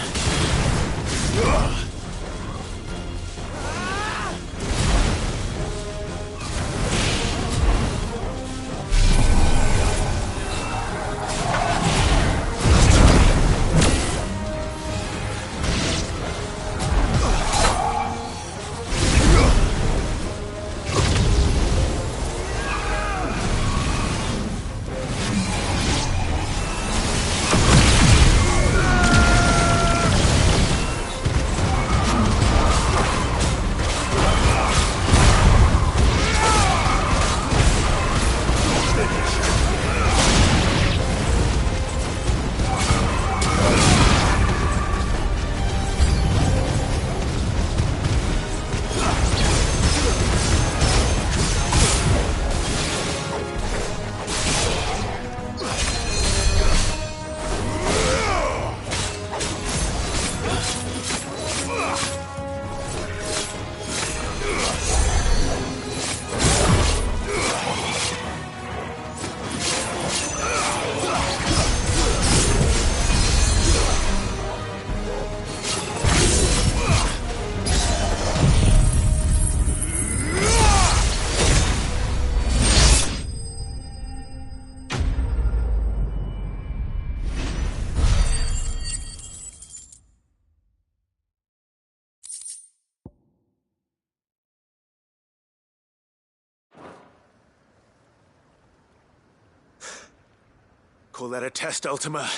Speaker 5: Call that a test, Ultima?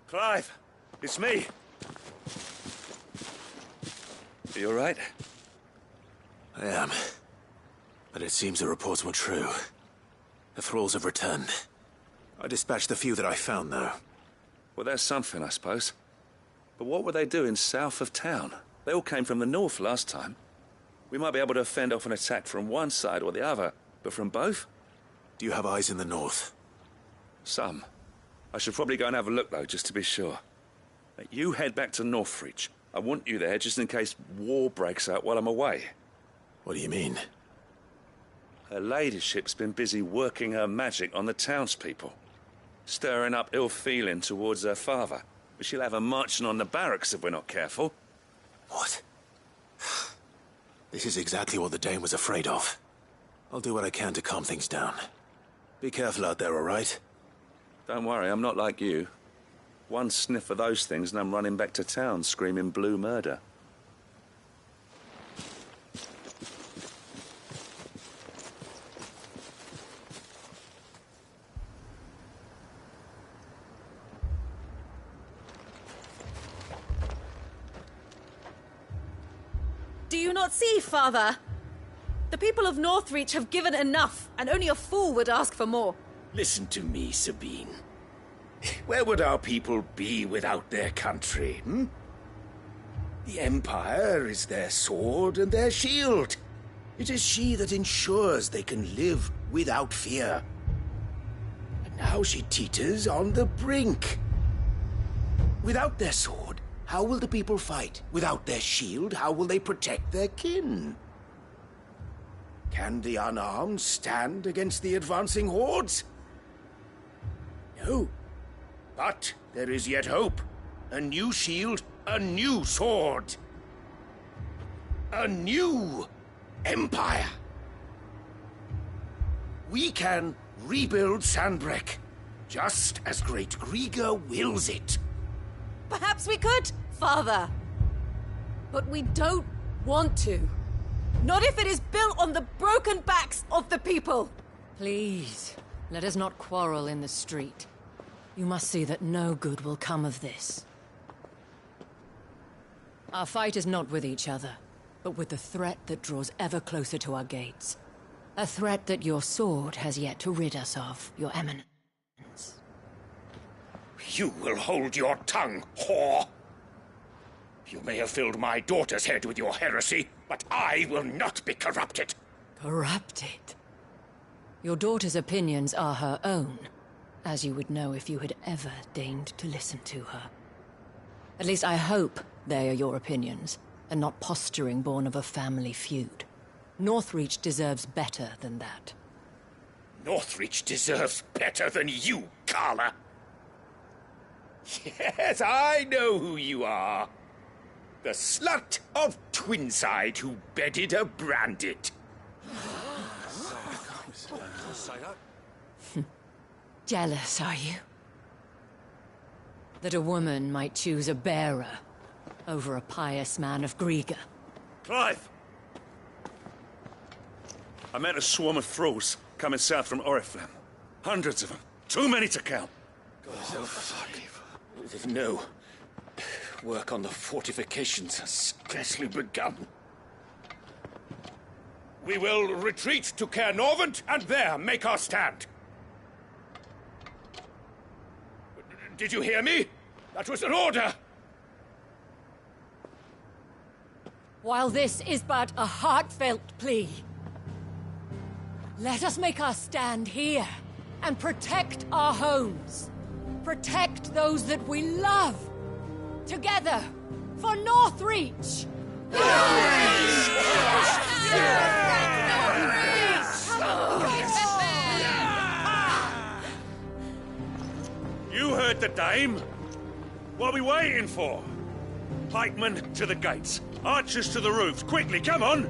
Speaker 8: Clive, it's me. Are you all right?
Speaker 5: I am. But it seems the reports were true. The thralls have returned. I dispatched the few that I found, though.
Speaker 8: Well, that's something, I suppose. But what were they doing south of town? They all came from the north last time. We might be able to fend off an attack from one side or the other, but from both?
Speaker 5: Do you have eyes in the north?
Speaker 8: Some. I should probably go and have a look, though, just to be sure. You head back to Northreach. I want you there just in case war breaks out while I'm away.
Speaker 5: What do you mean?
Speaker 8: Her ladyship's been busy working her magic on the townspeople, stirring up ill feeling towards her father. But she'll have her marching on the barracks if we're not careful.
Speaker 5: What? This is exactly what the Dane was afraid of. I'll do what I can to calm things down. Be careful out there, all right?
Speaker 8: Don't worry, I'm not like you. One sniff of those things and I'm running back to town screaming blue murder.
Speaker 10: Do you not see, Father? The people of Northreach have given enough, and only a fool would ask for more.
Speaker 2: Listen to me, Sabine. Where would our people be without their country, hmm? The Empire is their sword and their shield. It is she that ensures they can live without fear. And now she teeters on the brink. Without their sword, how will the people fight? Without their shield, how will they protect their kin? Can the unarmed stand against the advancing hordes? No. But there is yet hope. A new shield, a new sword. A new empire. We can rebuild Sanbreque, just as Great Griga wills it.
Speaker 10: Perhaps we could, Father. But we don't want to. Not if it is built on the broken backs of the people.
Speaker 4: Please, let us not quarrel in the street. You must see that no good will come of this. Our fight is not with each other, but with the threat that draws ever closer to our gates. A threat that your sword has yet to rid us of, Your Eminence.
Speaker 2: You will hold your tongue, whore! You may have filled my daughter's head with your heresy, but I will not be corrupted.
Speaker 4: Corrupted? Your daughter's opinions are her own, as you would know if you had ever deigned to listen to her. At least I hope they are your opinions, and not posturing born of a family feud. Northreach deserves better than that.
Speaker 2: Northreach deserves better than you, Carla. Yes, I know who you are. The slut of Twinside who bedded a Brandit.
Speaker 4: Jealous, are you? That a woman might choose a bearer over a pious man of Griga.
Speaker 8: Clive! I met a swarm of thralls coming south from Oriflamme. Hundreds of them. Too many to count.
Speaker 2: No. Work on the fortifications has scarcely begun. We will retreat to Caer Norvent and there make our stand. Did you hear me? That was an order!
Speaker 4: While this is but a heartfelt plea, let us make our stand here and protect our homes. Protect those that we love. Together, for Northreach!
Speaker 8: You heard the dame. What are we waiting for? Pikemen to the gates. Archers to the roofs. Quickly, come on!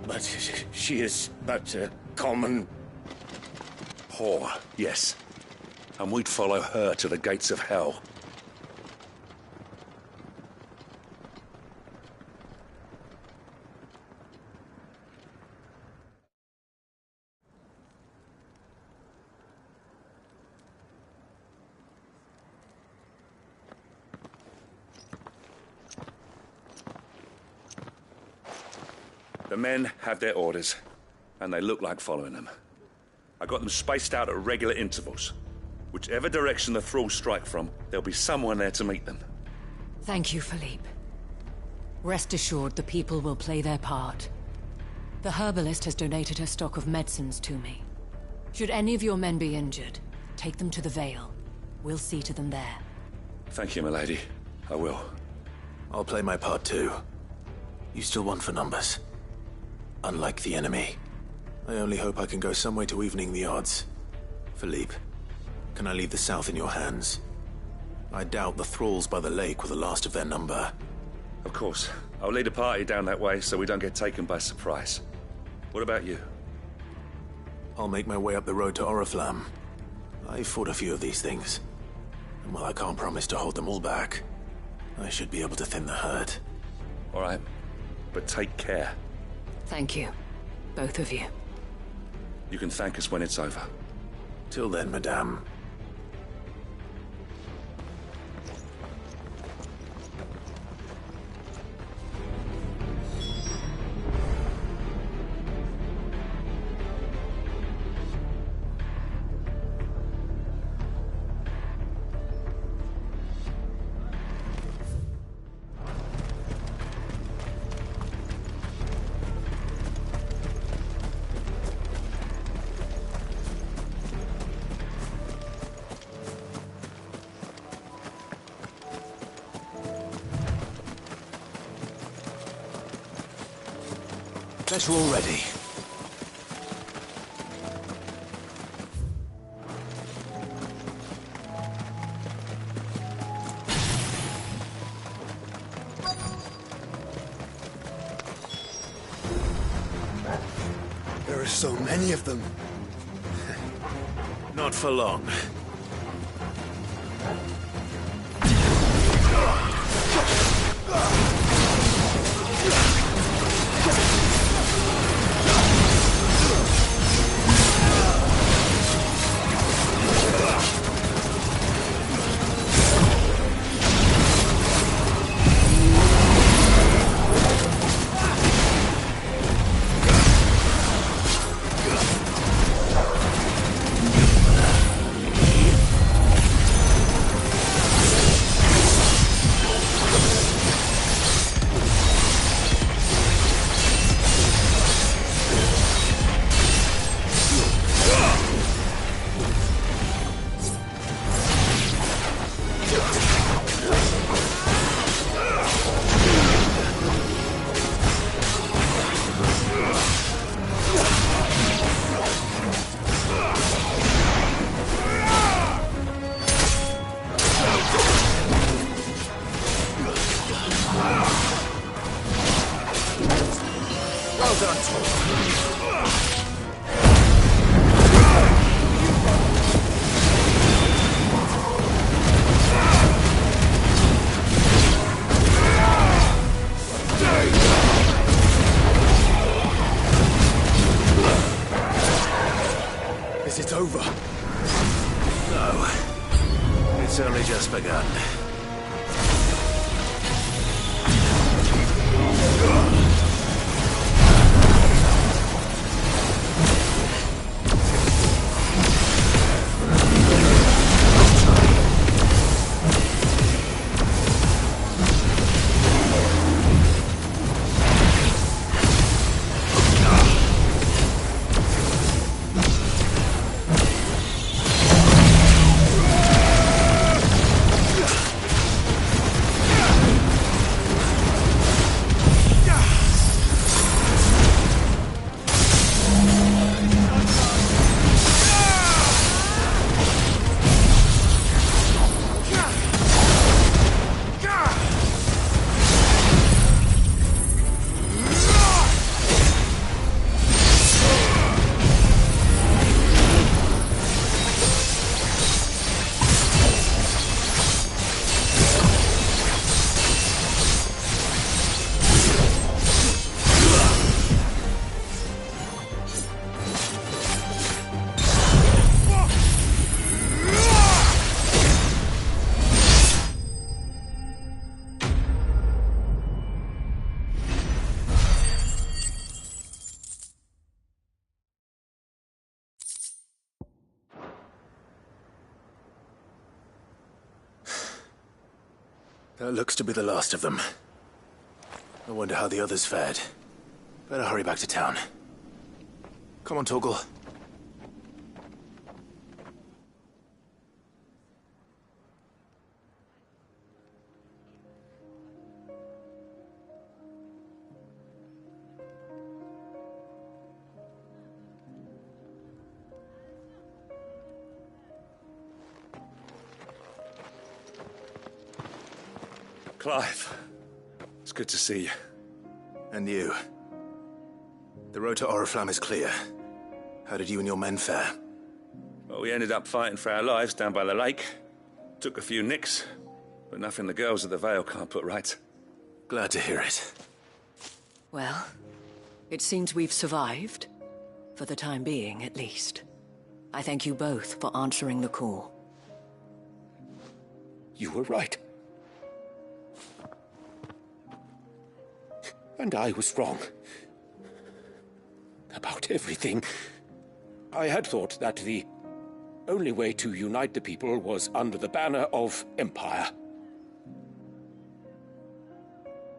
Speaker 2: But she is but a common...
Speaker 8: Whore, yes. And we'd follow her to the gates of hell. The men have their orders, and they look like following them. I got them spaced out at regular intervals. Whichever direction the thralls strike from, there'll be someone there to meet them.
Speaker 4: Thank you, Philippe. Rest assured the people will play their part. The herbalist has donated her stock of medicines to me. Should any of your men be injured, take them to the Vale. We'll see to them there.
Speaker 8: Thank you, milady. I will.
Speaker 5: I'll play my part too. You still want for numbers. Unlike the enemy. I only hope I can go some way to evening the odds. Philippe, can I leave the south in your hands? I doubt the thralls by the lake were the last of their number.
Speaker 8: Of course. I'll lead a party down that way so we don't get taken by surprise. What about you?
Speaker 5: I'll make my way up the road to Oriflamme. I fought a few of these things. And while I can't promise to hold them all back, I should be able to thin the herd.
Speaker 8: All right. But take care.
Speaker 4: Thank you. Both of you.
Speaker 8: You can thank us when it's over.
Speaker 5: Till then, madame.
Speaker 21: Guess we're all ready.
Speaker 19: There are so many of them.
Speaker 5: Not for long. Only just begun. That looks to be the last of them. I wonder how the others fared. Better hurry back to town. Come on, Torgal.
Speaker 8: Clive, it's good to see you.
Speaker 5: And you. The road to Oriflamme is clear. How did you and your men fare?
Speaker 8: Well, we ended up fighting for our lives down by the lake. Took a few nicks, but nothing the girls of the Vale can't put right.
Speaker 5: Glad to hear it.
Speaker 4: Well, it seems we've survived. For the time being, at least. I thank you both for answering the call.
Speaker 2: You were right. And I was wrong. About everything. I had thought that the only way to unite the people was under the banner of Empire.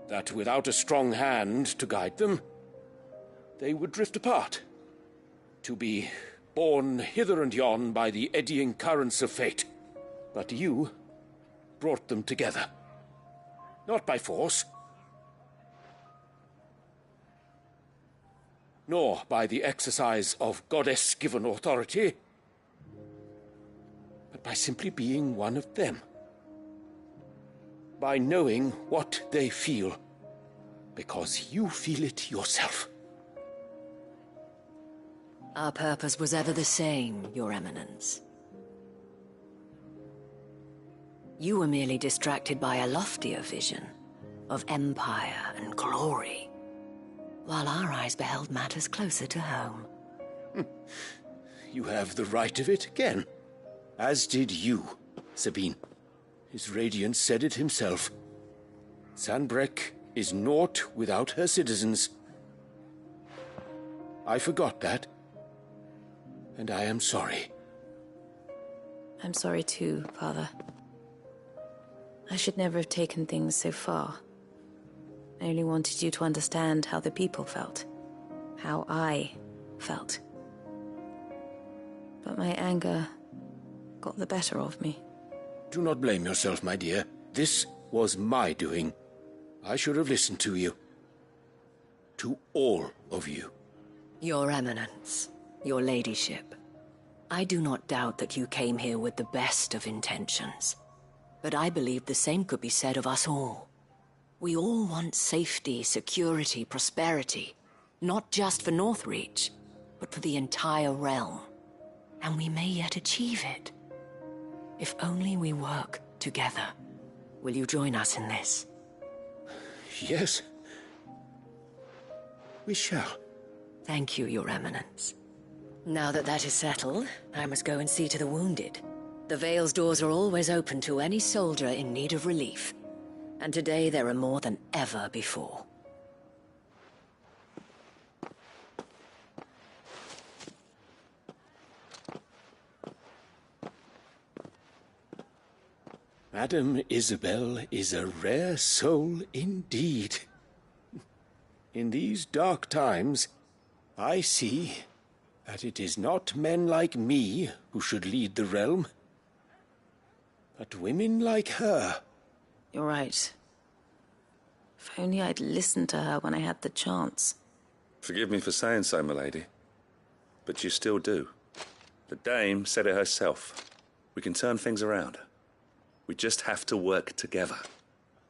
Speaker 2: That without a strong hand to guide them, they would drift apart. To be borne hither and yon by the eddying currents of fate. But you brought them together. Not by force, nor by the exercise of goddess-given authority, but by simply being one of them. By knowing what they feel, because you feel it yourself.
Speaker 4: Our purpose was ever the same, Your Eminence. You were merely distracted by a loftier vision of empire and glory, while our eyes beheld matters closer to home.
Speaker 2: You have the right of it again. As did you, Sabine. His radiance said it himself. Sanbreque is naught without her citizens. I forgot that, and I am sorry.
Speaker 10: I'm sorry too, Father. I should never have taken things so far. I only wanted you to understand how the people felt. How I felt. But my anger got the better of me.
Speaker 2: Do not blame yourself, my dear. This was my doing. I should have listened to you. To all of you.
Speaker 4: Your Eminence, your ladyship, I do not doubt that you came here with the best of intentions. But I believe the same could be said of us all. We all want safety, security, prosperity. Not just for Northreach, but for the entire realm. And we may yet achieve it. If only we work together. Will you join us in this?
Speaker 2: Yes. We shall.
Speaker 4: Thank you, Your Eminence. Now that that is settled, I must go and see to the wounded. The Vale's doors are always open to any soldier in need of relief. And today there are more than ever before.
Speaker 2: Madame Isabel is a rare soul indeed. In these dark times, I see that it is not men like me who should lead the realm, but women like her.
Speaker 10: You're right. If only I'd listened to her when I had the chance.
Speaker 8: Forgive me for saying so, milady, but you still do. The Dame said it herself. We can turn things around. We just have to work together.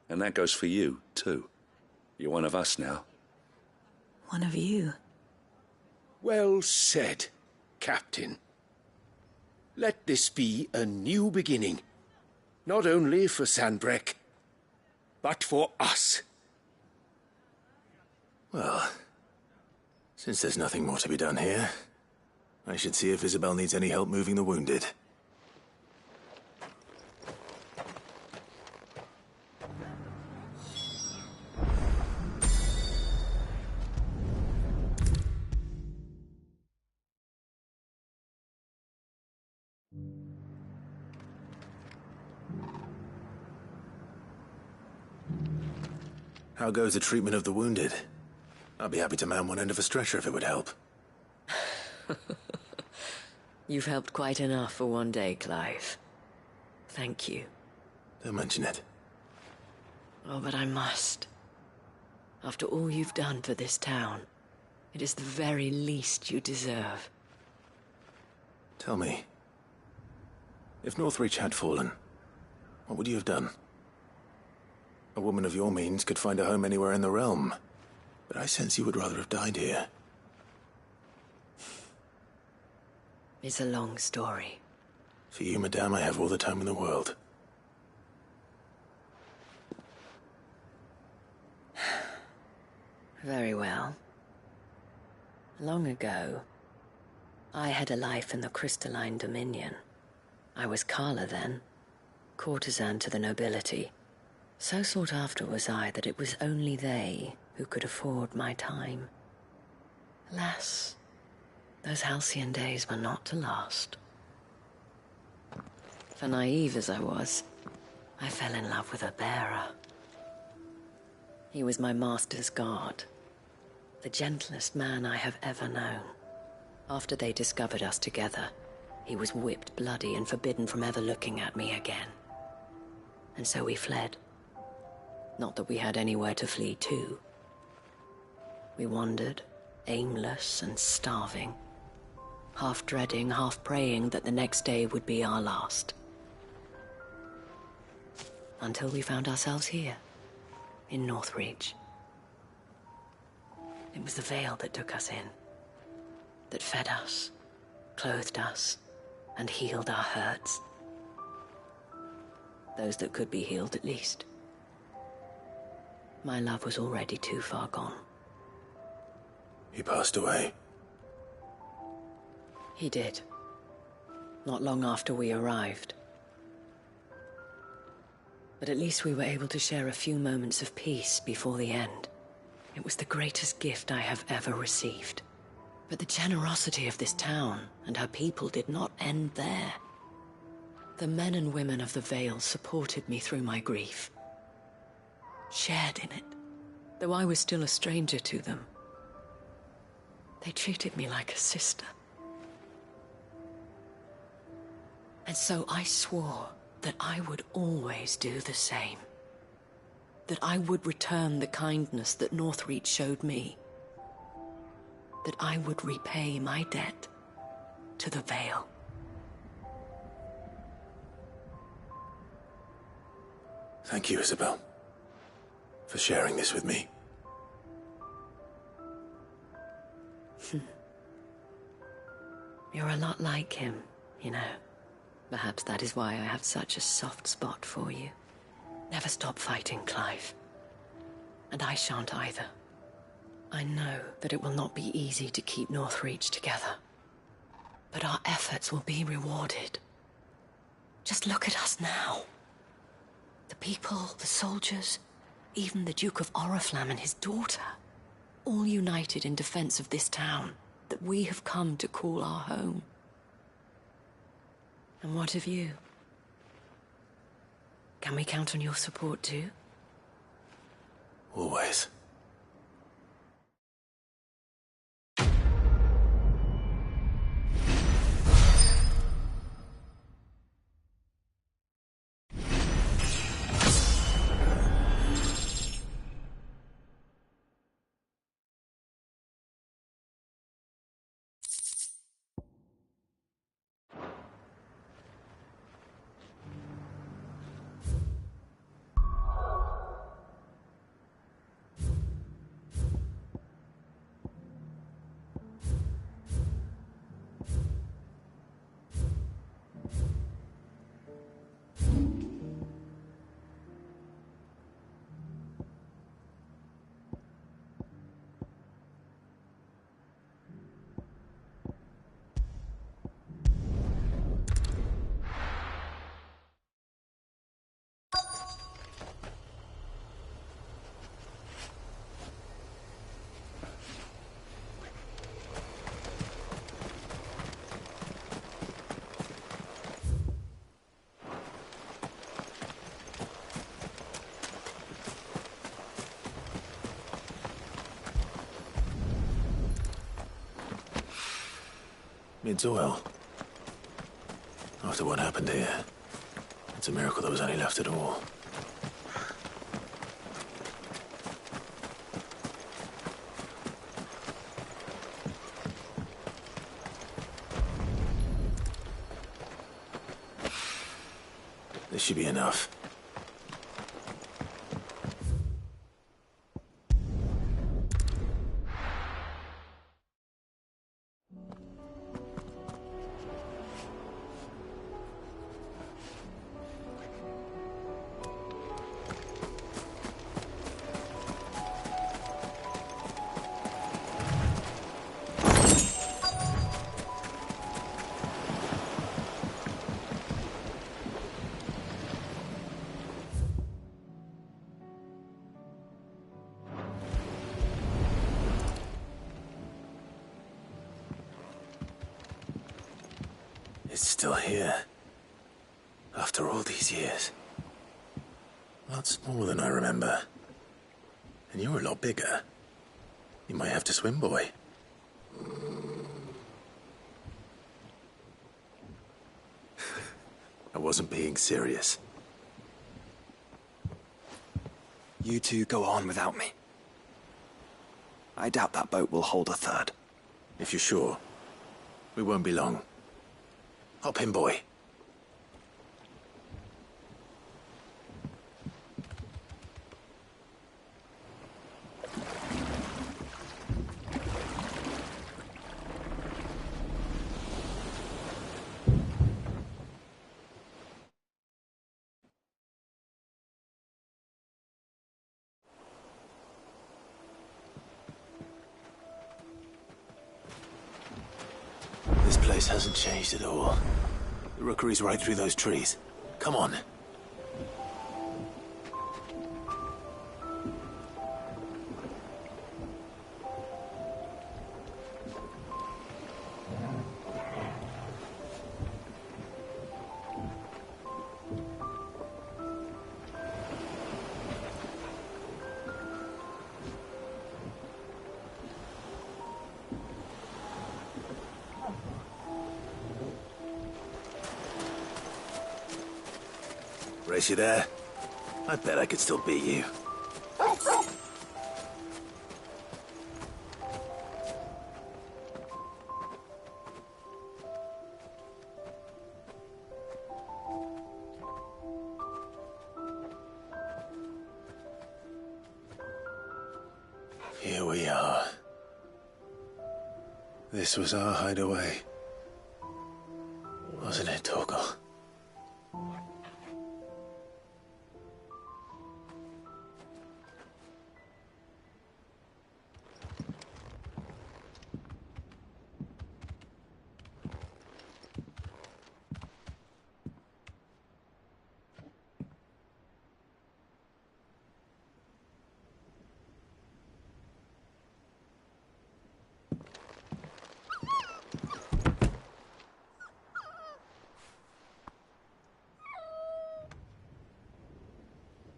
Speaker 8: And that goes for you, too. You're one of us now.
Speaker 10: One of you?
Speaker 2: Well said, Captain. Let this be a new beginning. Not only for Sanbreque, but for us.
Speaker 5: Well, since there's nothing more to be done here, I should see if Isabel needs any help moving the wounded. How goes the treatment of the wounded? I'd be happy to man one end of a stretcher if it would help.
Speaker 4: You've helped quite enough for one day, Clive. Thank you.
Speaker 5: Don't mention it.
Speaker 4: Oh, but I must. After all you've done for this town, it is the very least you deserve.
Speaker 5: Tell me, if Northreach had fallen, what would you have done? A woman of your means could find a home anywhere in the realm, but I sense you would rather have died here.
Speaker 4: It's a long story.
Speaker 5: For you, madame, I have all the time in the world.
Speaker 4: Very well. Long ago, I had a life in the Crystalline Dominion. I was Carla then, courtesan to the nobility. So sought after was I that it was only they who could afford my time. Alas, those halcyon days were not to last. For naive as I was, I fell in love with a bearer. He was my master's guard, the gentlest man I have ever known. After they discovered us together, he was whipped bloody and forbidden from ever looking at me again. And so we fled. Not that we had anywhere to flee to. We wandered, aimless and starving, half dreading, half praying that the next day would be our last. Until we found ourselves here, in Northreach. It was the Veil that took us in, that fed us, clothed us, and healed our hurts. Those that could be healed, at least. My love was already too far gone.
Speaker 5: He passed away.
Speaker 4: He did. Not long after we arrived. But at least we were able to share a few moments of peace before the end. It was the greatest gift I have ever received. But the generosity of this town and her people did not end there. The men and women of the Veil supported me through my grief, shared in it, though I was still a stranger to them. They treated me like a sister. And so I swore that I would always do the same. That I would return the kindness that Northreach showed me. That I would repay my debt to the Veil.
Speaker 5: Thank you, Isabel, for sharing this with me.
Speaker 4: You're a lot like him, you know. Perhaps that is why I have such a soft spot for you. Never stop fighting, Clive. And I shan't either. I know that it will not be easy to keep Northreach together. But our efforts will be rewarded. Just look at us now. The people, the soldiers, even the Duke of Oriflamme and his daughter, all united in defense of this town that we have come to call our home. And what of you? Can we count on your support too?
Speaker 5: Always. Mid's oil. After what happened here, it's a miracle there was any left at all. This should be enough. It's still here. After all these years. A lot smaller than I remember. And you were a lot bigger. You might have to swim, boy. I wasn't being serious.
Speaker 11: You two go on without me. I doubt that boat will hold a third.
Speaker 5: If you're sure, we won't be long. Hop in, boy. This place hasn't changed at all. The rookery's right through those trees. Come on. Race you there? I bet I could still beat you. Here we are. This was our hideaway. Wasn't it, Torgal?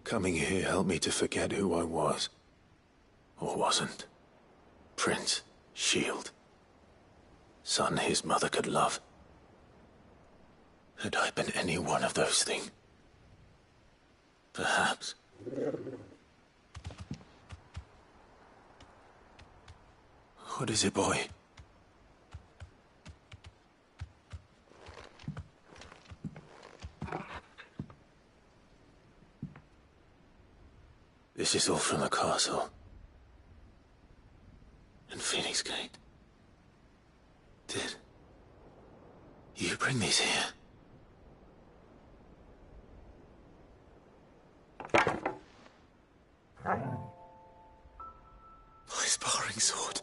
Speaker 5: Coming here helped me to forget who I was. Or wasn't. Prince, Shield. Son his mother could love. Had I been any one of those things? Perhaps. What is it, boy? This is all from the castle. And Phoenix Gate. Did you bring these here? My sparring sword.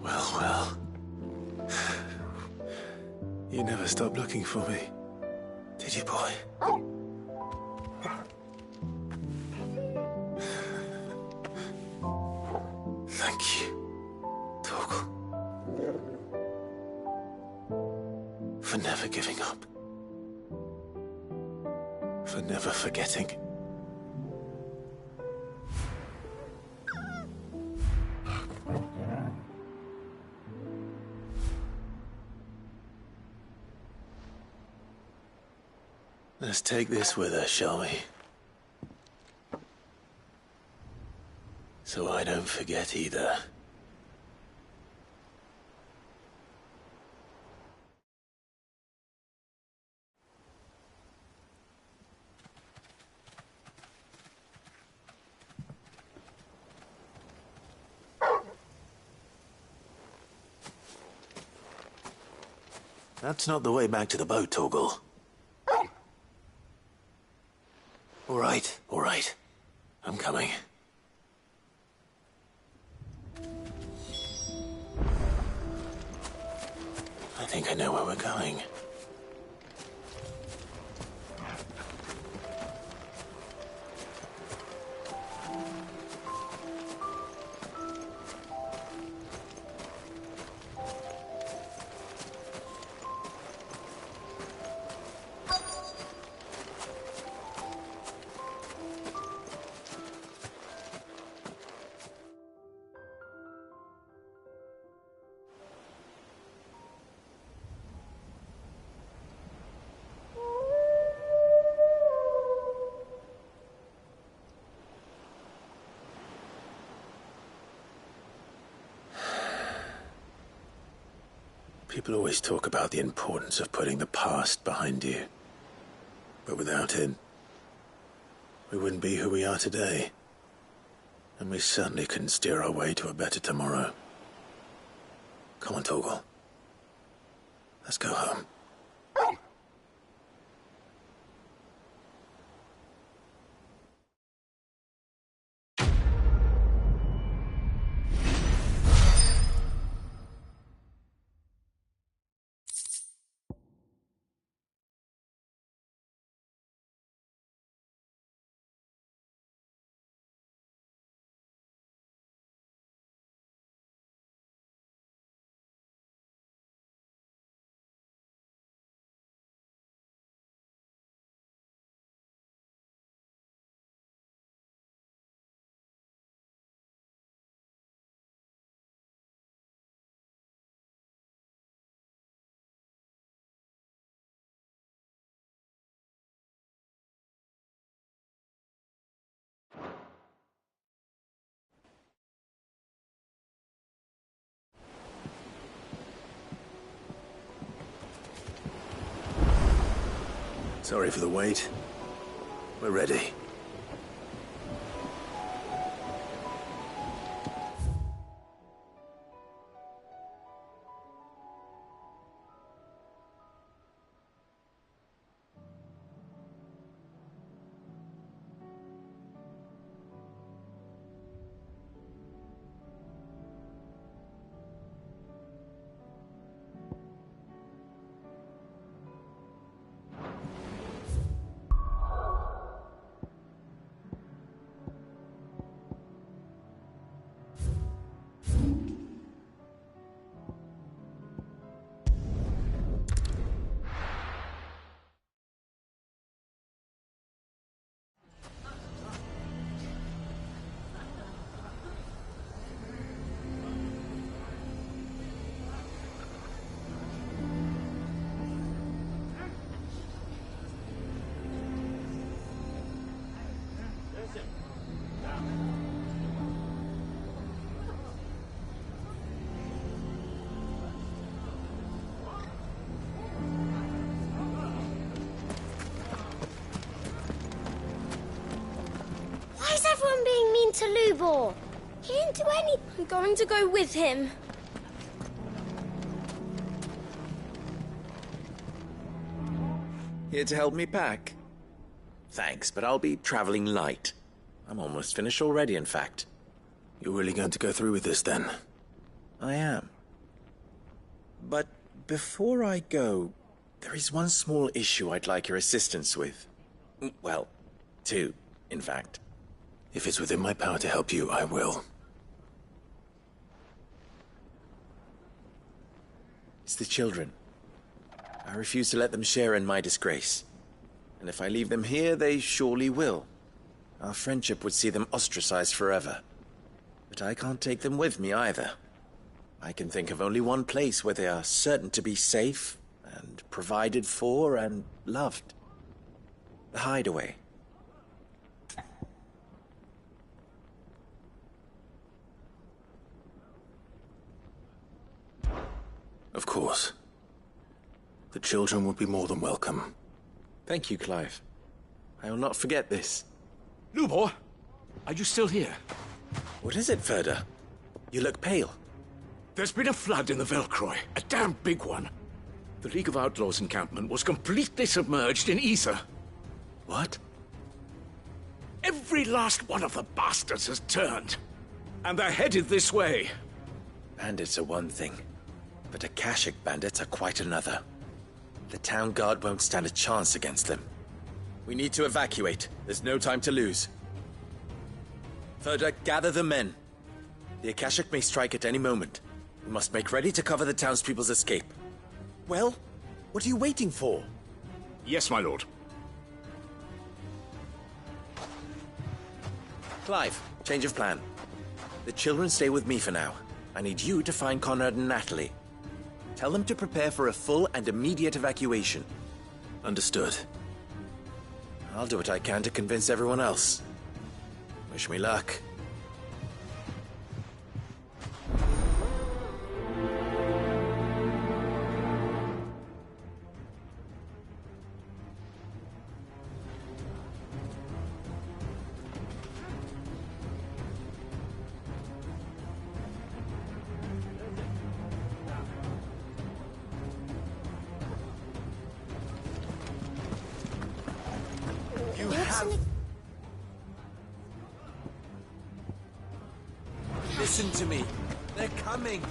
Speaker 5: Well, well. You never stopped looking for me, did you, boy? Thank you, Torgal. For never giving up. For never forgetting. Let's take this with us, shall we? So I don't forget either. That's not the way back to the boat, Torgal. All right. I'm coming. I think I know where we're going. People always talk about the importance of putting the past behind you. But without it, we wouldn't be who we are today. And we certainly couldn't steer our way to a better tomorrow. Come on, Torgal. Let's go home. Sorry for the wait. We're ready.
Speaker 16: Why is everyone being mean to Lubor? He didn't do anything. I'm going to go with him.
Speaker 7: Here to help me pack? Thanks, but I'll be traveling light. I'm almost finished already, in fact.
Speaker 5: You're really going to go through with this, then?
Speaker 7: I am. But before I go, there is one small issue I'd like your assistance with. Well, two, in fact.
Speaker 5: If it's within my power to help you, I will.
Speaker 7: It's the children. I refuse to let them share in my disgrace. And if I leave them here, they surely will. Our friendship would see them ostracized forever. But I can't take them with me either. I can think of only one place where they are certain to be safe and provided for and loved. The hideaway.
Speaker 5: Of course. The children would be more than welcome.
Speaker 7: Thank you, Clive. I will not forget this.
Speaker 13: Lubor, are you still here?
Speaker 7: What is it, Ferda? You look pale.
Speaker 13: There's been a flood in the Velcroy, a damn big one. The League of Outlaws encampment was completely submerged in ether.
Speaker 7: What?
Speaker 13: Every last one of the bastards has turned. And they're headed this way.
Speaker 7: Bandits are one thing, but Akashic bandits are quite another. The town guard won't stand a chance against them. We need to evacuate. There's no time to lose. Ferda, gather the men. The Akashic may strike at any moment. We must make ready to cover the townspeople's escape. Well, what are you waiting for?
Speaker 13: Yes, my lord.
Speaker 7: Clive, change of plan. The children stay with me for now. I need you to find Conrad and Natalie. Tell them to prepare for a full and immediate evacuation.
Speaker 5: Understood.
Speaker 7: I'll do what I can to convince everyone else. Wish me luck. Listen to me. They're coming.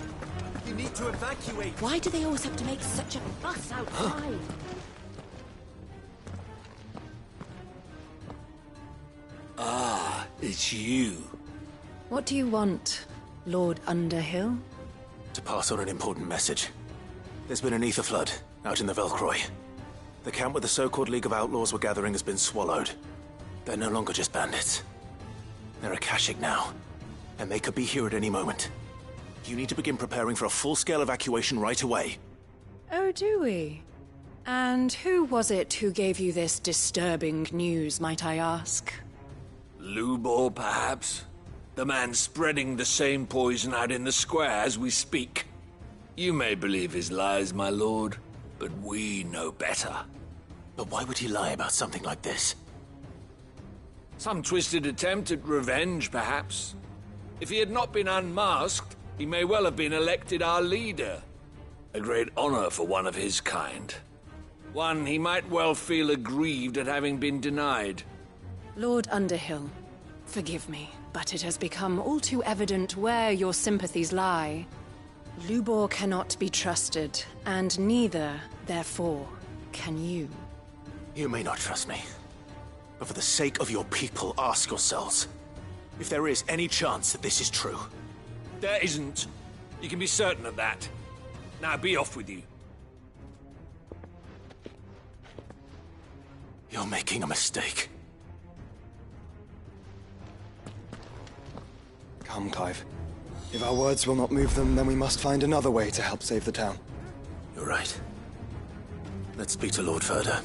Speaker 7: You need to evacuate.
Speaker 10: Why do they always have to make such a fuss outside?
Speaker 13: Ah, it's you.
Speaker 15: What do you want, Lord Underhill?
Speaker 5: To pass on an important message. There's been an ether flood out in the Velcroy. The camp where the so-called League of Outlaws were gathering has been swallowed. They're no longer just bandits. They're Akashic now, and they could be here at any moment. You need to begin preparing for a full-scale evacuation right away.
Speaker 15: Oh, do we? And who was it who gave you this disturbing news, might I ask?
Speaker 13: Lubor, perhaps? The man spreading the same poison out in the square as we speak. You may believe his lies, my lord, but we know better.
Speaker 5: But why would he lie about something like this?
Speaker 13: Some twisted attempt at revenge, perhaps. If he had not been unmasked, he may well have been elected our leader. A great honor for one of his kind. One he might well feel aggrieved at having been denied.
Speaker 15: Lord Underhill, forgive me, but it has become all too evident where your sympathies lie. Lubor cannot be trusted, and neither, therefore, can you.
Speaker 5: You may not trust me, but for the sake of your people, ask yourselves if there is any chance that this is true.
Speaker 13: There isn't. You can be certain of that. Now be off with you.
Speaker 5: You're making a mistake.
Speaker 11: Come, Clive. If our words will not move them, then we must find another way to help save the town.
Speaker 5: You're right. Let's speak to Lord Ferda.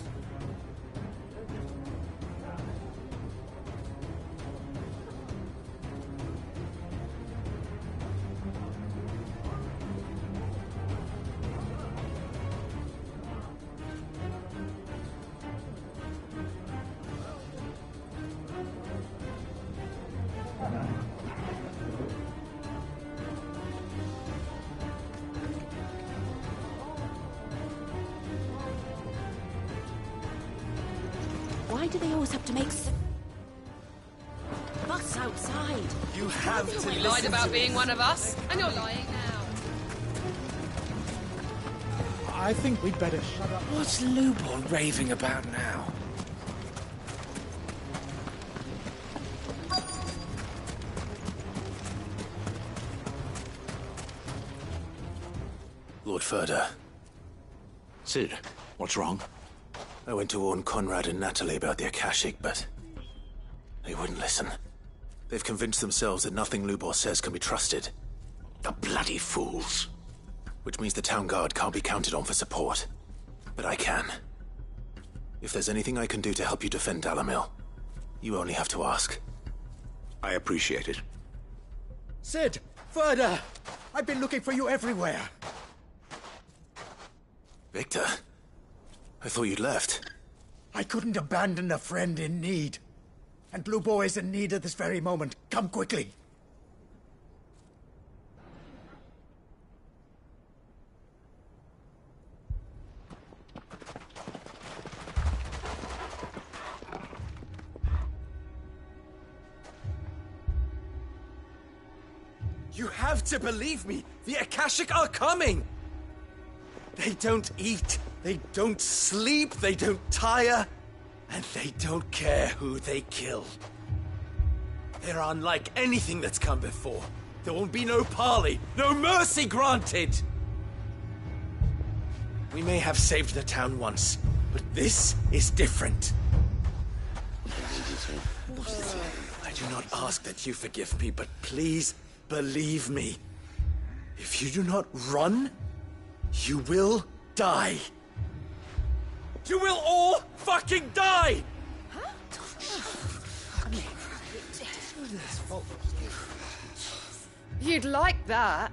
Speaker 10: Why do they always have to make fuss outside?
Speaker 13: You have to
Speaker 17: You lied about being one of us, and you're lying now.
Speaker 9: I think we'd better shut up.
Speaker 13: What's Lubor raving about now?
Speaker 5: Lord Ferda.
Speaker 13: Cid, what's wrong?
Speaker 5: I went to warn Conrad and Natalie about the Akashic, but they wouldn't listen. They've convinced themselves that nothing Lubor says can be trusted. The bloody fools! Which means the town guard can't be counted on for support. But I can. If there's anything I can do to help you defend Dalamil, you only have to ask.
Speaker 2: I appreciate it.
Speaker 9: Cid! Further! I've been looking for you everywhere.
Speaker 5: Victor? I thought you'd left.
Speaker 9: I couldn't abandon a friend in need. And Blue Boar is in need at this very moment. Come quickly.
Speaker 7: You have to believe me! The Akashic are coming! They don't eat, they don't sleep, they don't tire, and they don't care who they kill. They're unlike anything that's come before. There won't be no parley, no mercy granted! We may have saved the town once, but this is different. I do not ask that you forgive me, but please believe me. If you do not run, you will die. You will all fucking die!
Speaker 17: You'd like that,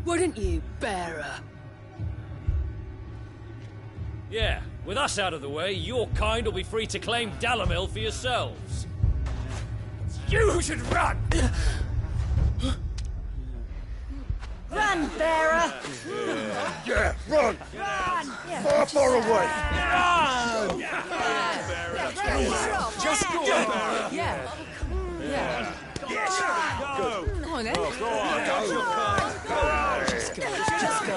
Speaker 17: wouldn't you, Bearer?
Speaker 1: Yeah, with us out of the way, your kind will be free to claim Dalamil for yourselves.
Speaker 9: You should run!
Speaker 10: Run, Bearer!
Speaker 2: Yeah, run!
Speaker 10: Run!
Speaker 2: Far, far away!
Speaker 10: Run!
Speaker 2: Just go, Bearer!
Speaker 10: Yeah. Yeah.
Speaker 2: Yes! Go!
Speaker 10: Go on, then.
Speaker 2: Go on! Go!
Speaker 10: Just go. Just go.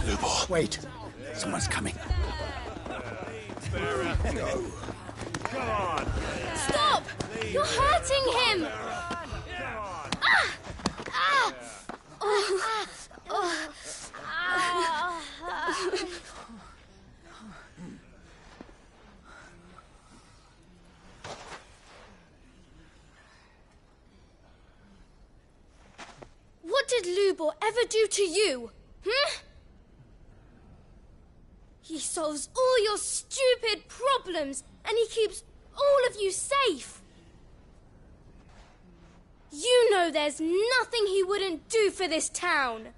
Speaker 2: Lubor.
Speaker 9: Wait. Someone's coming.
Speaker 2: Go.
Speaker 16: Come on! Stop! You're hurting him! Ah! Ah! Oh. Oh. Ah. What did Lubor ever do to you? He solves all your stupid problems, and he keeps all of you safe. You know there's nothing he wouldn't do for this town.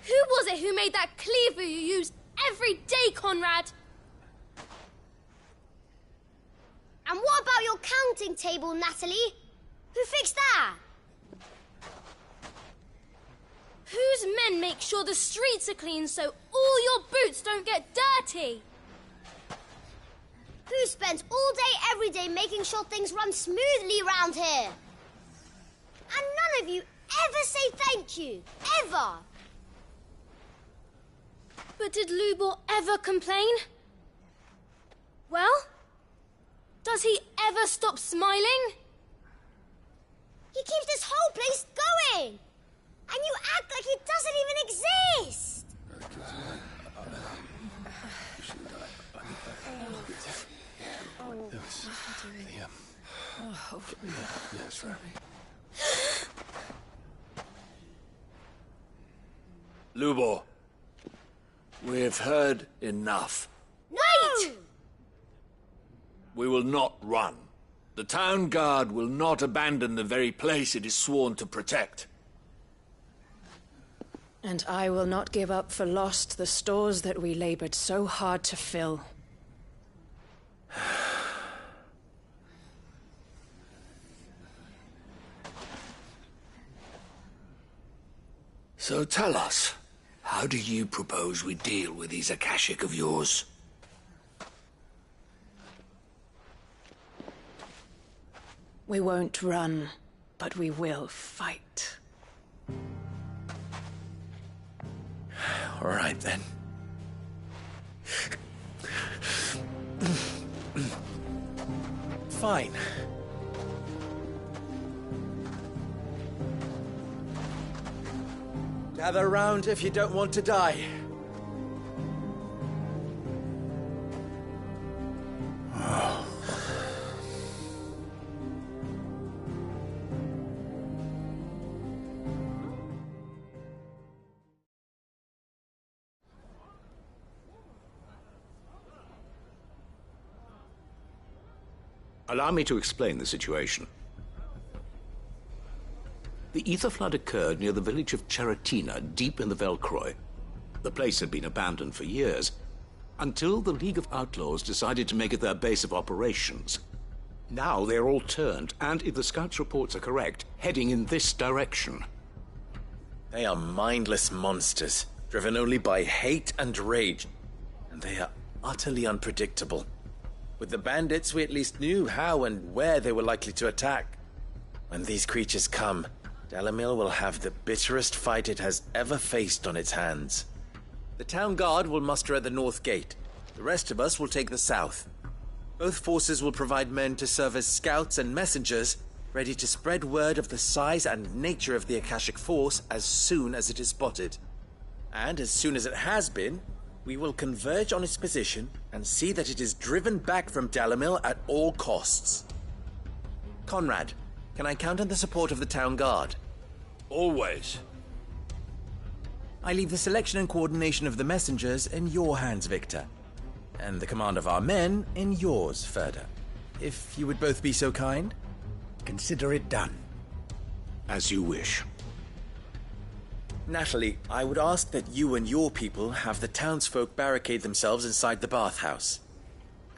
Speaker 16: Who was it who made that cleaver you use every day, Conrad?
Speaker 12: And what about your counting table, Natalie? Who fixed that?
Speaker 16: Whose men make sure the streets are clean so all your boots don't get dirty?
Speaker 12: Who spends all day, every day making sure things run smoothly around here? And none of you ever say thank you. Ever.
Speaker 16: But did Lubor ever complain? Well, does he ever stop smiling?
Speaker 12: He keeps this whole place going. And you act like it doesn't even exist.
Speaker 13: Lubor, we've heard enough.
Speaker 12: No!
Speaker 13: We will not run. The town guard will not abandon the very place it is sworn to protect.
Speaker 3: And I will not give up for lost the stores that we labored so hard to fill.
Speaker 13: So tell us, how do you propose we deal with these Akashic of yours?
Speaker 3: We won't run, but we will fight.
Speaker 7: All right, then. Fine. Gather round if you don't want to die.
Speaker 6: Allow me to explain the situation. The Ether Flood occurred near the village of Cheratina, deep in the Velcroy. The place had been abandoned for years, until the League of Outlaws decided to make it their base of operations. Now they're all turned, and if the Scouts' reports are correct, heading in this direction.
Speaker 7: They are mindless monsters, driven only by hate and rage. And they are utterly unpredictable. With the bandits, we at least knew how and where they were likely to attack. When these creatures come, Dalimil will have the bitterest fight it has ever faced on its hands. The town guard will muster at the north gate. The rest of us will take the south. Both forces will provide men to serve as scouts and messengers, ready to spread word of the size and nature of the Akashic Force as soon as it is spotted. And as soon as it has been, we will converge on its position and see that it is driven back from Dalimil at all costs. Conrad, can I count on the support of the town guard?
Speaker 6: Always.
Speaker 7: I leave the selection and coordination of the messengers in your hands, Victor. And the command of our men in yours, Ferda. If you would both be so kind.
Speaker 9: Consider it done.
Speaker 6: As you wish.
Speaker 7: Natalie, I would ask that you and your people have the townsfolk barricade themselves inside the bathhouse.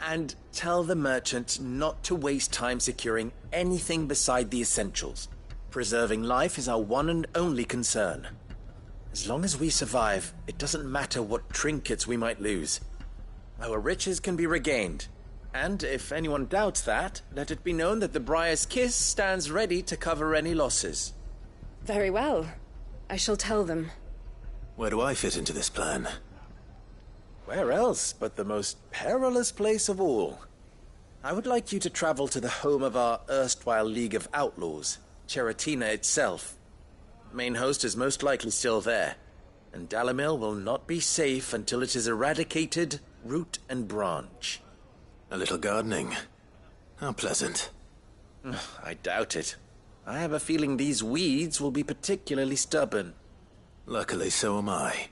Speaker 7: And tell the merchant not to waste time securing anything beside the essentials. Preserving life is our one and only concern. As long as we survive, it doesn't matter what trinkets we might lose. Our riches can be regained. And if anyone doubts that, let it be known that the Briar's Kiss stands ready to cover any losses.
Speaker 17: Very well. I shall tell them.
Speaker 5: Where do I fit into this plan?
Speaker 7: Where else but the most perilous place of all? I would like you to travel to the home of our erstwhile League of Outlaws, Cheratina itself. The main host is most likely still there, and Dalimil will not be safe until it is eradicated, root and branch.
Speaker 5: A little gardening. How pleasant.
Speaker 7: I doubt it. I have a feeling these weeds will be particularly stubborn.
Speaker 5: Luckily, so am I.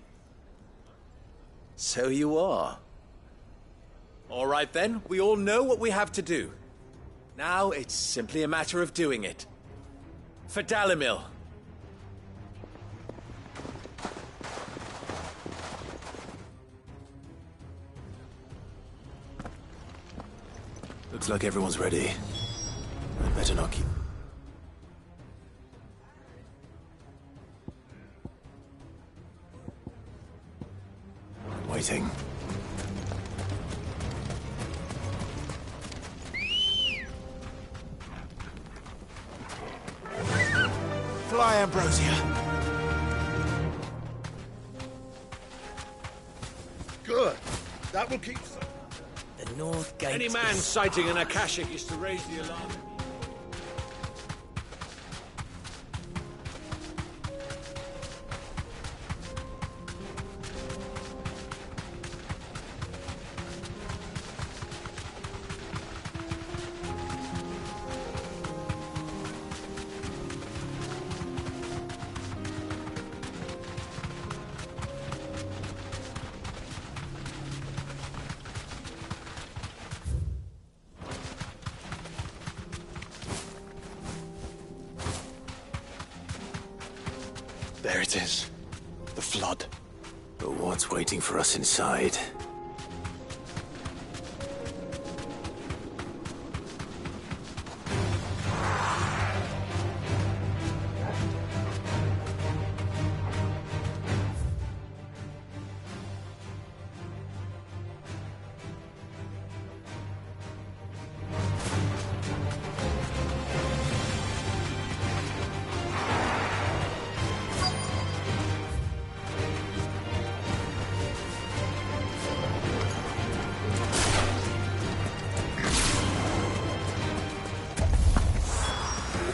Speaker 7: So you are. All right then, we all know what we have to do. Now it's simply a matter of doing it. For Dalimil.
Speaker 5: Looks like everyone's ready. I'd better not keep... waiting.
Speaker 14: Fly, Ambrosia.
Speaker 2: Good. That will keep...
Speaker 22: The north gate.
Speaker 6: Any man sighting an Akashic is to raise the alarm.
Speaker 5: There it is. The flood. But what's waiting for us inside?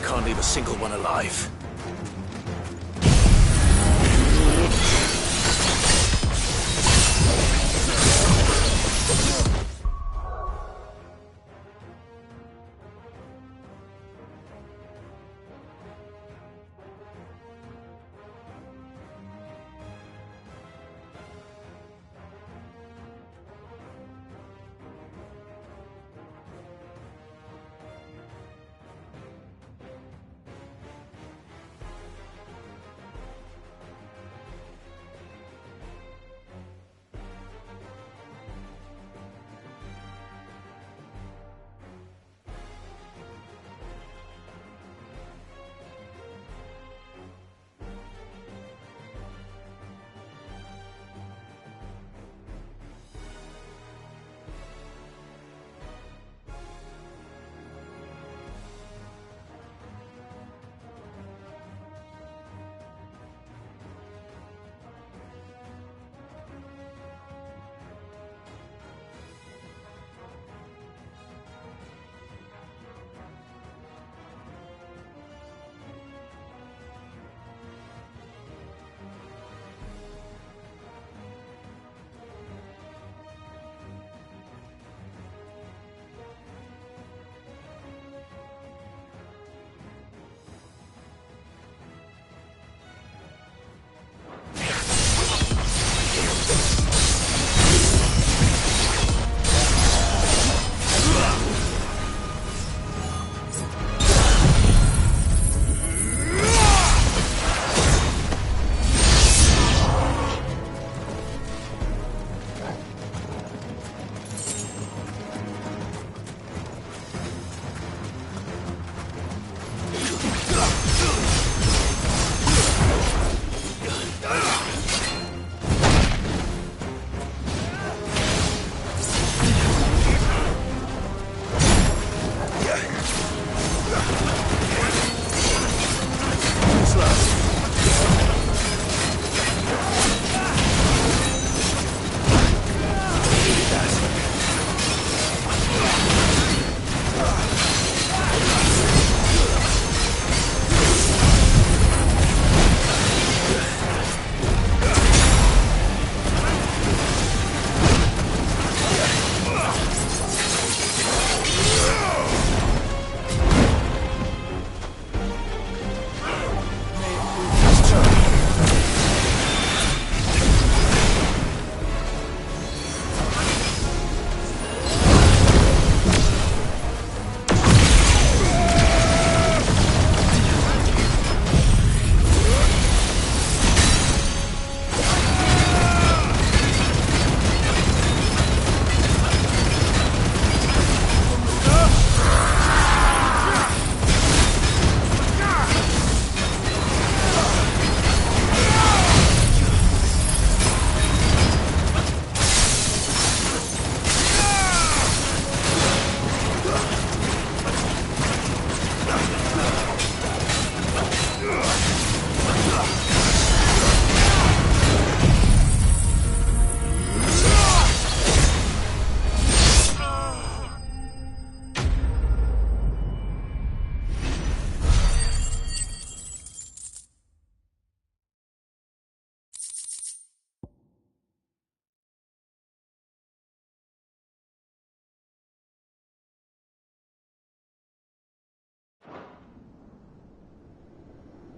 Speaker 5: Can't leave a single one alive.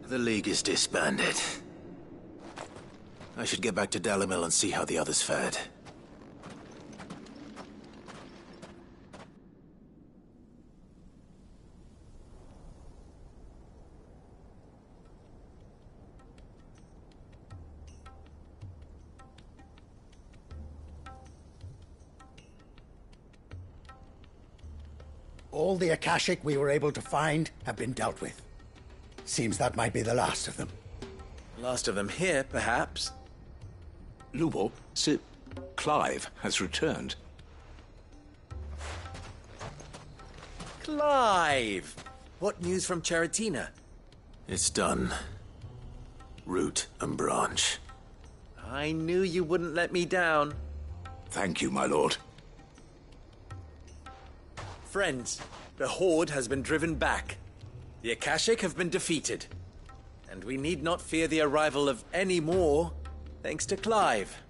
Speaker 5: The League is disbanded. I should get back to Dalimil and see how the others fared.
Speaker 9: All the Akashic we were able to find have been dealt with. Seems that might be the last of them.
Speaker 7: Last of them here, perhaps.
Speaker 6: Lubo, Sir Clive has returned.
Speaker 7: Clive! What news from Charatina?
Speaker 5: It's done. Root and branch.
Speaker 7: I knew you wouldn't let me down.
Speaker 6: Thank you, my lord.
Speaker 7: Friends, the Horde has been driven back. The Akashic have been defeated. And we need not fear the arrival of any more, thanks to Clive.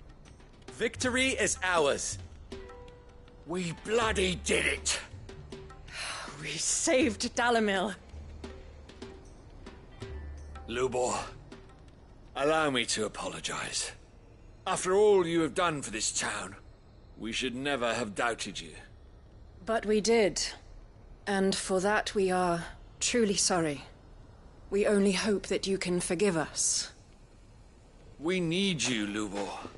Speaker 7: Victory is ours.
Speaker 13: We bloody did it!
Speaker 17: We saved Dalimil.
Speaker 13: Lubor, allow me to apologize. After all you have done for this town, we should never have doubted you.
Speaker 17: But we did. And for that we are truly sorry. We only hope that you can forgive us.
Speaker 13: We need you, Lubor.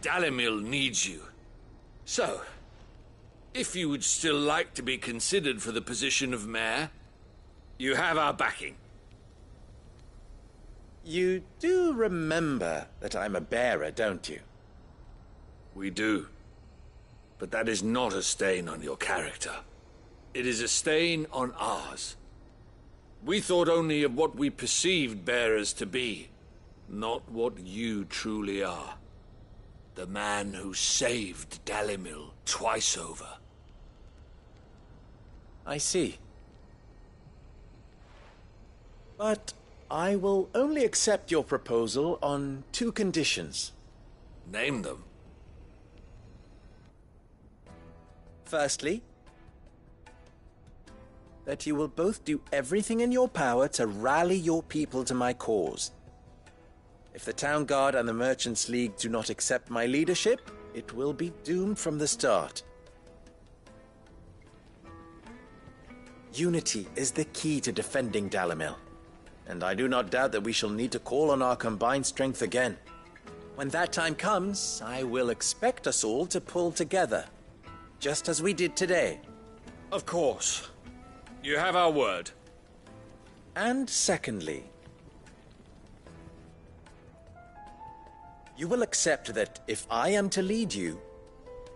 Speaker 13: Dalimil needs you. So, if you would still like to be considered for the position of mayor, you have our backing.
Speaker 7: You do remember that I'm a bearer, don't you?
Speaker 13: We do. But that is not a stain on your character. It is a stain on ours. We thought only of what we perceived bearers to be, not what you truly are. The man who saved Dalimil twice over.
Speaker 7: I see. But I will only accept your proposal on 2 conditions.
Speaker 13: Name them.
Speaker 7: Firstly, that you will both do everything in your power to rally your people to my cause. If the Town Guard and the Merchants League do not accept my leadership, it will be doomed from the start. Unity is the key to defending Dalimil, and I do not doubt that we shall need to call on our combined strength again. When that time comes, I will expect us all to pull together, just as we did today.
Speaker 13: Of course. You have our word.
Speaker 7: And secondly, you will accept that if I am to lead you,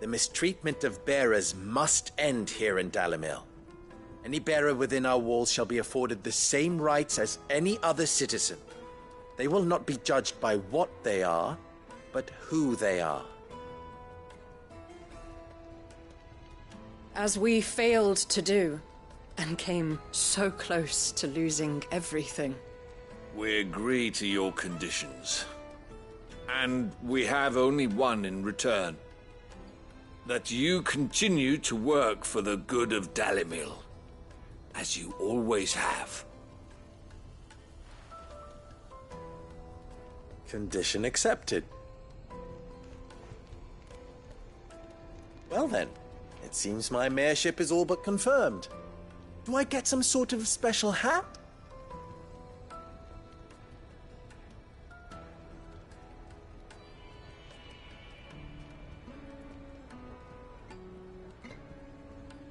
Speaker 7: the mistreatment of bearers must end here in Dalimil. Any bearer within our walls shall be afforded the same rights as any other citizen. They will not be judged by what they are, but who they are.
Speaker 17: As we failed to do, and came so close to losing everything.
Speaker 13: We agree to your conditions. And we have only one in return. That you continue to work for the good of Dalimil, as you always have.
Speaker 7: Condition accepted. Well then, it seems my mayorship is all but confirmed. Do I get some sort of special hat?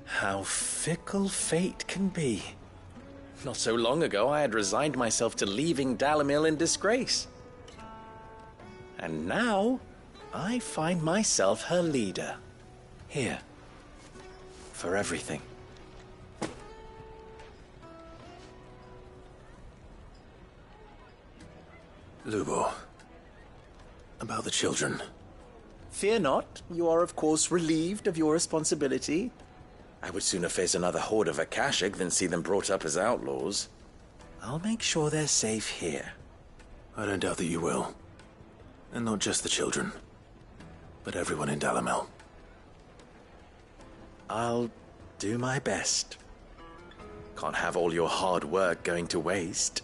Speaker 7: How fickle fate can be. Not so long ago, I had resigned myself to leaving Dalimil in disgrace. And now, I find myself her leader. Here. For everything.
Speaker 5: Lubo. About the children.
Speaker 7: Fear not. You are, of course, relieved of your responsibility. I would sooner face another horde of Akashic than see them brought up as outlaws. I'll make sure they're safe here.
Speaker 5: I don't doubt that you will. And not just the children, but everyone in Dalimil.
Speaker 7: I'll do my best. Can't have all your hard work going to waste.